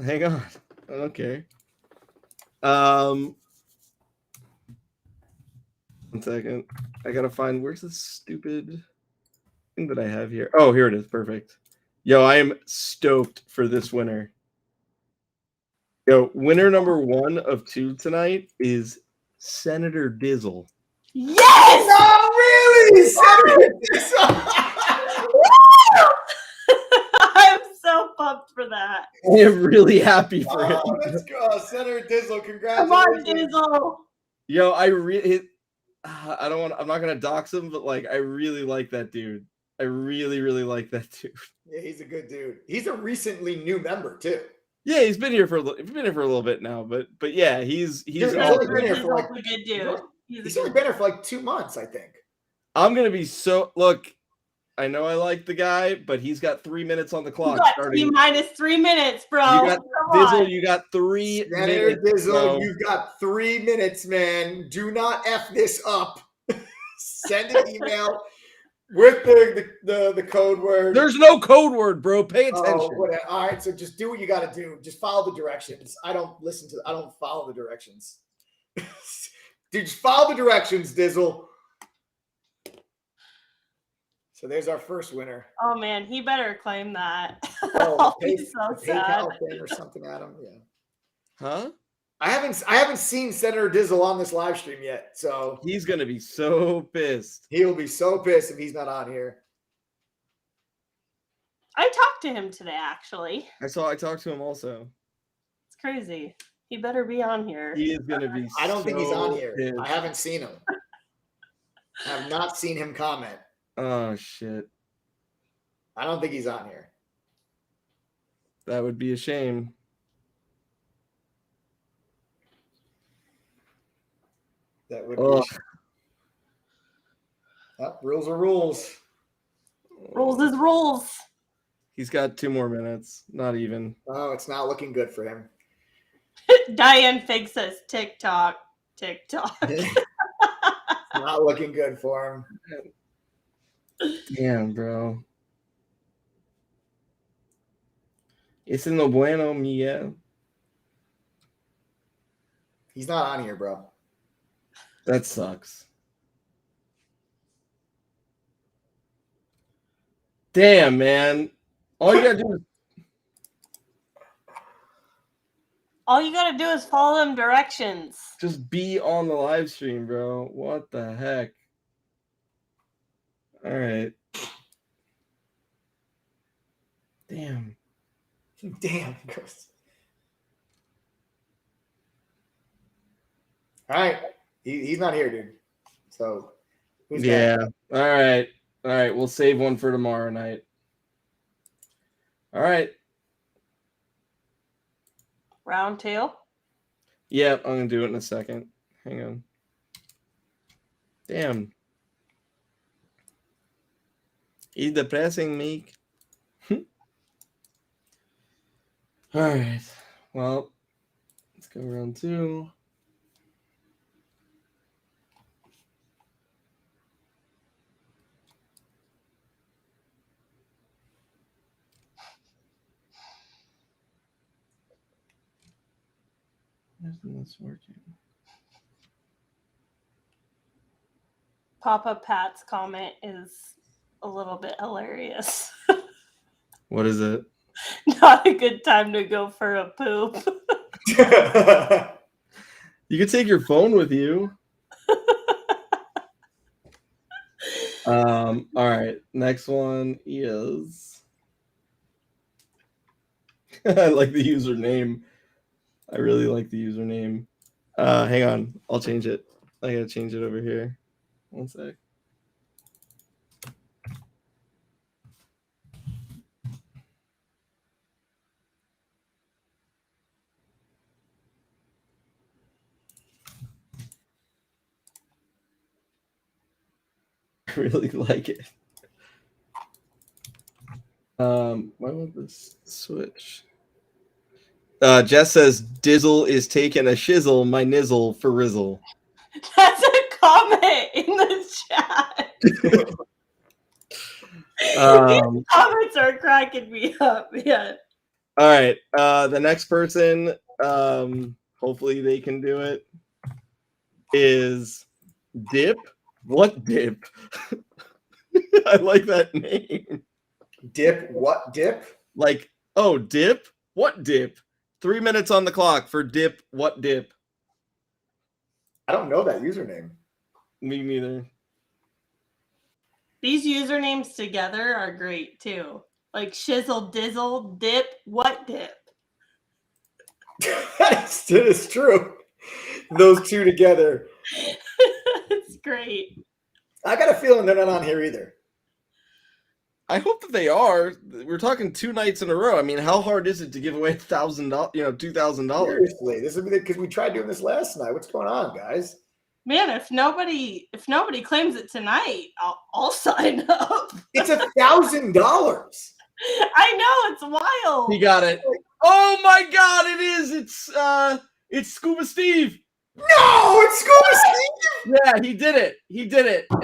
Hang on. Okay. 1 second. I gotta find where's this stupid thing that I have here. Oh, here it is. Perfect. Yo, I am stoked for this winner. Yo, winner number 1 of 2 tonight is Senator Dizzle. Yes! Oh, really? Senator Dizzle. I'm so pumped for that. I am really happy for him. Let's go, Senator Dizzle. Come on, Congratulations. Dizzle. Yo, I'm not gonna dox him, but like I really like that dude. I really like that dude. Yeah, he's a good dude. He's a recently new member too. Yeah, he's been here for a little bit now, but yeah, he's only been here for like a good dude. He's only been here for like 2 months, I think. I'm gonna be look. I know I like the guy, but he's got 3 minutes on the clock. You got T-3 minutes, bro. Dizzle, you got 3 Senator minutes. Dizzle, Bro. you've got 3 minutes, man. Do not F this up. Send an email with the code word. There's no code word, bro. Pay attention. Oh, all right, so just do what you got to do. Just follow the directions. I don't follow the directions. Dude, just follow the directions, Dizzle. So there's our first winner. Oh man, he better claim that. Oh, He's so sad. PayPal thing or something, Adam. Yeah. Huh? I haven't seen Senator Dizzle on this live stream yet, so He's gonna be so pissed. he'll be so pissed if he's not on here. I talked to him today, actually. I talked to him also. It's crazy. He better be on here. He is gonna be. I don't think he's on here. Pissed. I haven't seen him. I have not seen him comment. Oh shit! I don't think he's on here. That would be a shame. That would be. Rules are rules. Rules is rules. He's got 2 more minutes. Not even. Oh, it's not looking good for him. Diane Fig says TikTok. Not looking good for him. Damn, bro. It's no bueno, Miguel. He's not on here, bro. That sucks. Damn, man. All you gotta do is follow them directions. just be on the live stream, bro. What the heck? All right. Damn. Damn. All right. He's not here, dude. So who's Yeah. that? All right. We'll save one for tomorrow night. All right. Round 2. Yep, I'm gonna do it in a second. Hang on. Damn. He's depressing me. All right. Well, let's go round 2. Isn't this working? Papa Pat's comment is a little bit hilarious. What is it? Not a good time to go for a poop. You can take your phone with you. All right. Next one is I like the username. I really like the username. Hang on. I'll change it. I gotta change it over here. One sec. really like it. Why won't this switch? Jess says Dizzle is taking a shizzle, my nizzle for Rizzle. That's a comment in the chat. These comments are cracking me up, man. All right. The next person, hopefully they can do it, is Dip. What Dip? I like that name. Dip, what dip? Like, oh, Dip? What Dip? 3 minutes on the clock for Dip, what Dip? I don't know that username. Me neither. These usernames together are great too. Like shizzle, dizzle, dip, what dip? That is true. Those two together. It's great. I got a feeling they're not on here either. I hope that they are. We're talking 2 nights in a row. I mean, how hard is it to give away $1,000? $2,000. Seriously, this would be because we tried doing this last night. What's going on, guys? Man, if nobody claims it tonight, I'll sign up. It's $1,000. I know, it's wild. He got it. Oh my God, it is. It's Scuba Steve. No, it's Scuba Steve. Yeah, he did it. And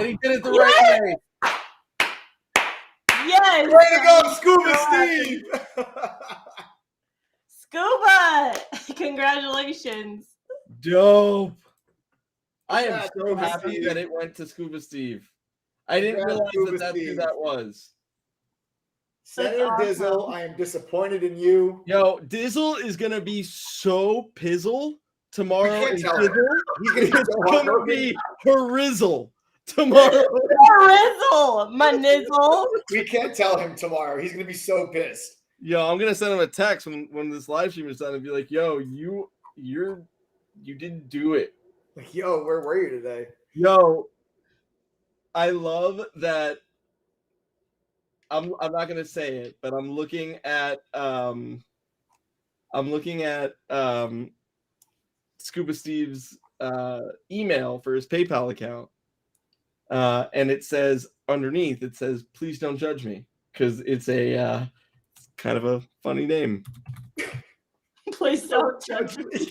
he did it the right way. Yes. Way to go, Scuba Steve. Scuba. Congratulations. Dope. I am Yeah, so Scuba happy Steve. that it went to Scuba Steve. I didn't Yeah, realize Scuba that's who Steve. that was. Senator Dizzle, I am disappointed in you. Yo, Dizzle is gonna be so pizzle tomorrow. We can't In tell him. Dizzle. He's gonna be It's so gonna heartbroken. be horizzle tomorrow. Rizzle, my nizzle. We can't tell him tomorrow. He's gonna be so pissed. Yo, I'm gonna send him a text when this live stream is done and be like, "Yo, you didn't do it." Like, yo, where were you today? Yo, I love that. I'm not gonna say it, but I'm looking at Scuba Steve's email for his PayPal account, and it says underneath, it says, "Please don't judge me," because it's a kind of a funny name. Please don't judge me.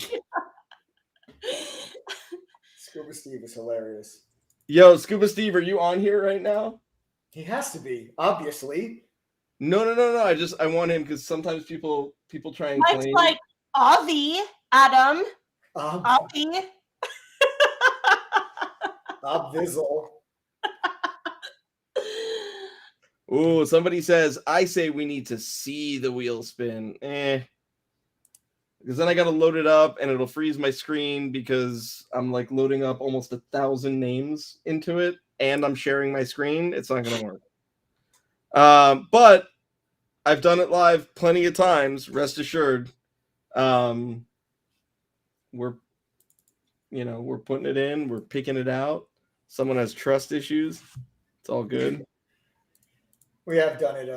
Scuba Steve is hilarious. Yo, Scuba Steve, are you on here right now? He has to be, obviously. No. I want him because sometimes people try and Mike's claim. like Avi, Adam, Um, Avi. Obvizzle. Ooh, somebody says, I say we need to see the wheel spin. Because then I got to load it up and it'll freeze my screen because I'm like loading up almost 1,000 names into it and I'm sharing my screen. It's not going to work. But I've done it live plenty of times. Rest assured. We're putting it in. We're picking it out. Someone has trust issues. It's all good. We have done it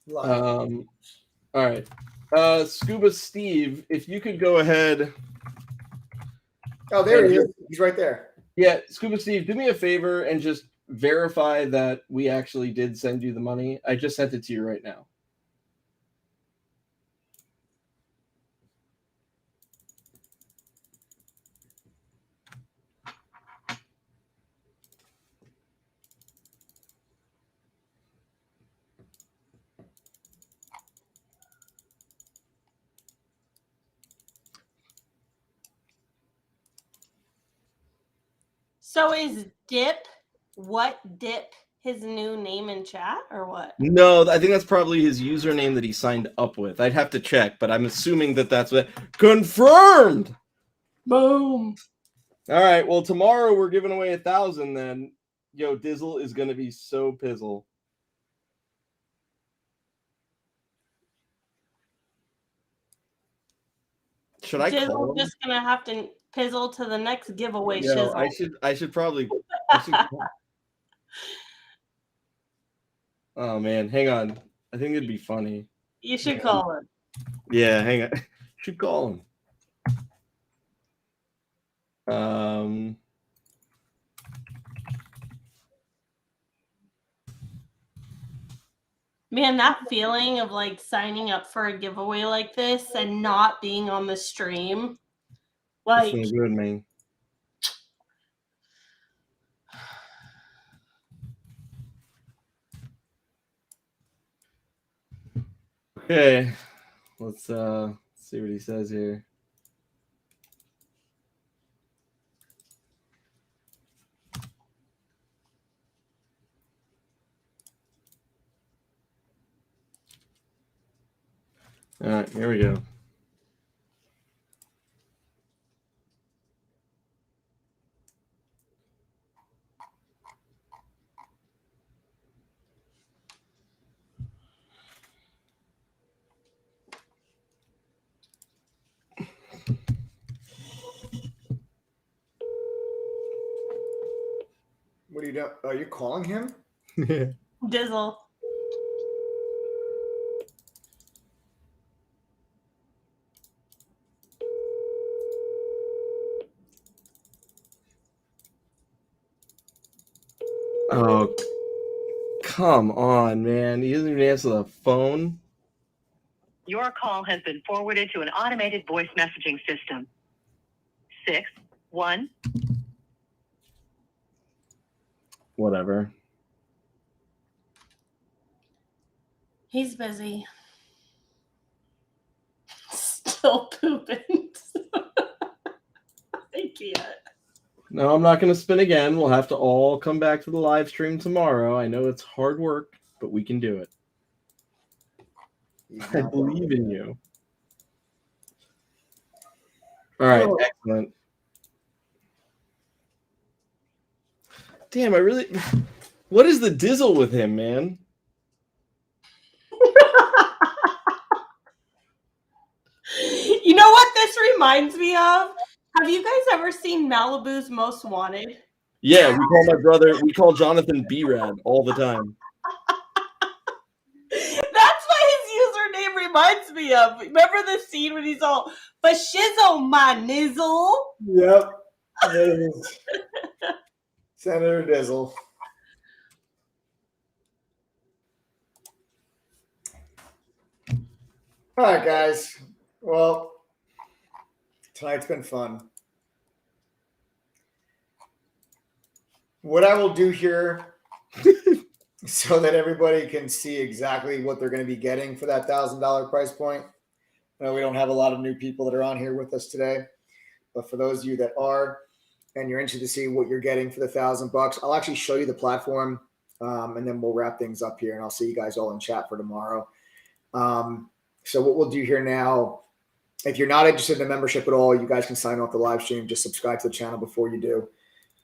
live. All right. Scuba Steve, if you could go ahead. Oh, there he is. He's right there. Yeah, Scuba Steve, do me a favor and just verify that we actually did send you the money. I just sent it to you right now. So is Dip, what Dip, his new name in chat or what? No, I think that's probably his username that he signed up with. I'd have to check, but I'm assuming that that's what. Confirmed! Boom. All right, well, tomorrow we're giving away 1,000 then. Yo, Dizzle is going to be so pizzle. Should I call him? Just gonna have to pizzle to the next giveaway. Yo, shizzle. I should probably. Oh man, hang on. I think it'd be funny. You should call him. Yeah, hang on. Should call him. Man, that feeling of like signing up for a giveaway like this and not being on the stream, like, It's no good, man. Okay, let's see what he says here. All right, here we go. What are you doing? Are you calling him? Dizzle. Oh, come on, man. He doesn't even answer the phone. Your call has been forwarded to an automated voice messaging system. 6-1. Whatever. He's busy. Still pooping. I can't. No, I'm not going to spin again. We'll have to all come back to the live stream tomorrow. I know it's hard work, but we can do it. I believe in you. All right, excellent. Damn, I really... What is the dizzle with him, man? You know what this reminds me of? Have you guys ever seen Malibu's Most Wanted? Yeah, we call Jonathan B-Rad all the time. That's what his username reminds me of. Remember the scene when he's all, but shizzle my nizzle? Yep. Senator Dizzle. All right, guys. Well, tonight's been fun. What I will do here, so that everybody can see exactly what they're going to be getting for that $1,000 price point. I know we don't have a lot of new people that are on here with us today, but for those of you that are, and you're interested to see what you're getting for the $1,000, I'll actually show you the platform, and then we'll wrap things up here, and I'll see you guys all in chat for tomorrow. So what we'll do here now, if you're not interested in the membership at all, you guys can sign off the live stream. Just subscribe to the channel before you do.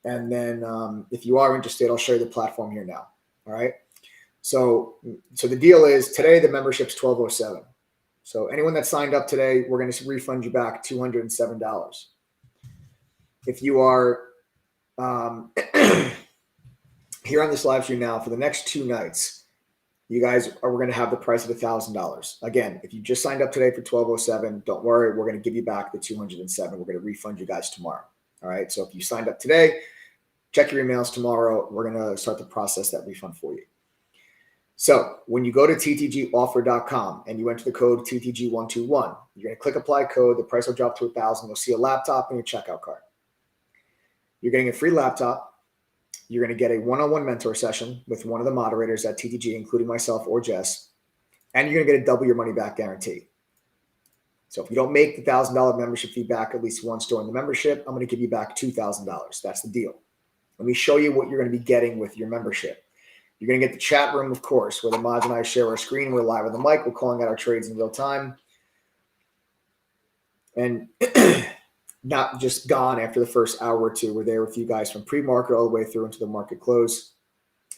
And then if you are interested, I'll show you the platform here now. All right. So the deal is today the membership's $1,207. So anyone that signed up today, we're going to refund you back $207. If you are here on this live stream now for the next 2 nights, we're going to have the price of $1,000. Again, if you just signed up today for $1,207, don't worry. We're going to give you back the $207. We're going to refund you guys tomorrow. All right. So if you signed up today, check your emails tomorrow. We're going to start to process that refund for you. So when you go to ttgoffer.com and you enter the code TTG121, you're going to click apply code. The price will drop to $1,000. You'll see a laptop and your checkout card. You're getting a free laptop. You're going to get a one-on-one mentor session with one of the moderators at TTG, including myself or Jess. And you're going to get a double your money back guarantee. So if you don't make the $1,000 membership fee back at least once during the membership, I'm going to give you back $2,000. That's the deal. Let me show you what you're going to be getting with your membership. You're going to get the chat room, of course, where the mods and I share our screen. We're live on the mic. We're calling out our trades in real time. And not just gone after the first hour or two. We're there with you guys from pre-market all the way through into the market close,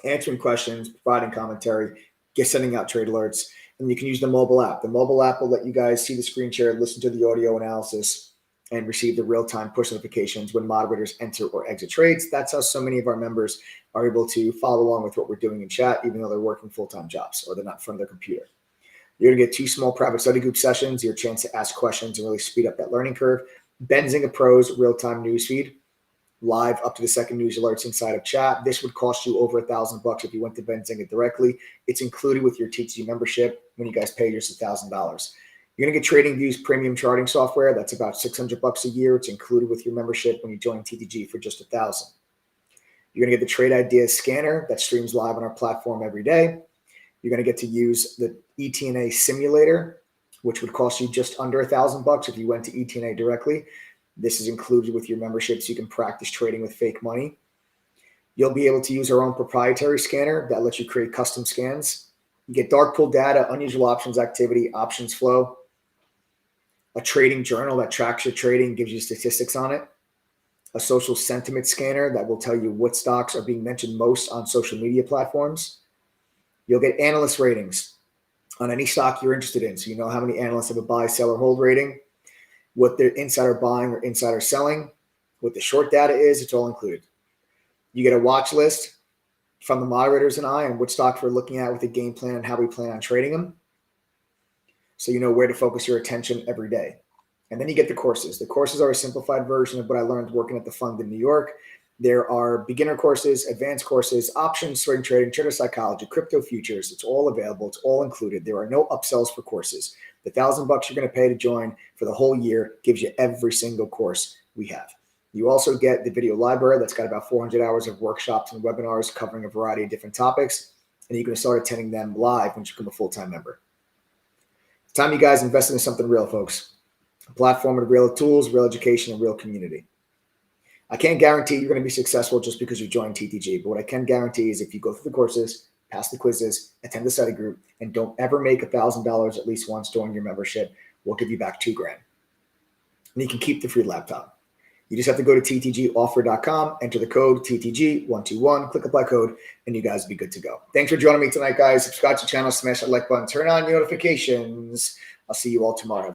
answering questions, providing commentary, sending out trade alerts. And you can use the mobile app. The mobile app will let you guys see the screen share, listen to the audio analysis, and receive the real-time push notifications when moderators enter or exit trades. That's how so many of our members are able to follow along with what we're doing in chat, even though they're working full-time jobs or they're not in front of their computer. You're going to get 2 small private study group sessions, your chance to ask questions and really speed up that learning curve. Benzinga Pro's real-time newsfeed, live up to the second news alerts inside of chat. This would cost you over $1,000 if you went to Benzinga directly. It's included with your TTG membership when you guys pay just $1,000. You're going to get TradingView's premium charting software. That's about $600 a year. It's included with your membership when you join TTG for just $1,000. You're going to get the Trade Ideas scanner that streams live on our platform every day. You're going to get to use the ETNA simulator, which would cost you just under $1,000 if you went to ETNA directly. This is included with your membership so you can practice trading with fake money. You'll be able to use our own proprietary scanner that lets you create custom scans. You get dark pool data, unusual options activity, options flow, a trading journal that tracks your trading, gives you statistics on it, a social sentiment scanner that will tell you what stocks are being mentioned most on social media platforms. You'll get analyst ratings on any stock you're interested in. So you know how many analysts have a buy, sell, or hold rating, what their insider buying or insider selling, what the short data is, it's all included. You get a watch list from the moderators and I on what stocks we're looking at with a game plan and how we plan on trading them. So you know where to focus your attention every day. And then you get the courses. The courses are a simplified version of what I learned working at the fund in New York. There are beginner courses, advanced courses, options, swing trading, trader psychology, crypto futures. It's all available. It's all included. There are no upsells for courses. The $1,000 you're going to pay to join for the whole year gives you every single course we have. You also get the video library that's got about 400 hours of workshops and webinars covering a variety of different topics. And you can start attending them live once you become a full-time member. It's time you guys invest into something real, folks. A platform with real tools, real education, and real community. I can't guarantee you're going to be successful just because you joined TTG, but what I can guarantee is if you go through the courses, pass the quizzes, attend the study group, and don't ever make $1,000 at least once during your membership, we'll give you back $2,000. And you can keep the free laptop. You just have to go to ttgoffer.com, enter the code TTG121, click apply code, and you guys will be good to go. Thanks for joining me tonight, guys. Subscribe to the channel, smash that like button, turn on your notifications. I'll see you all tomorrow.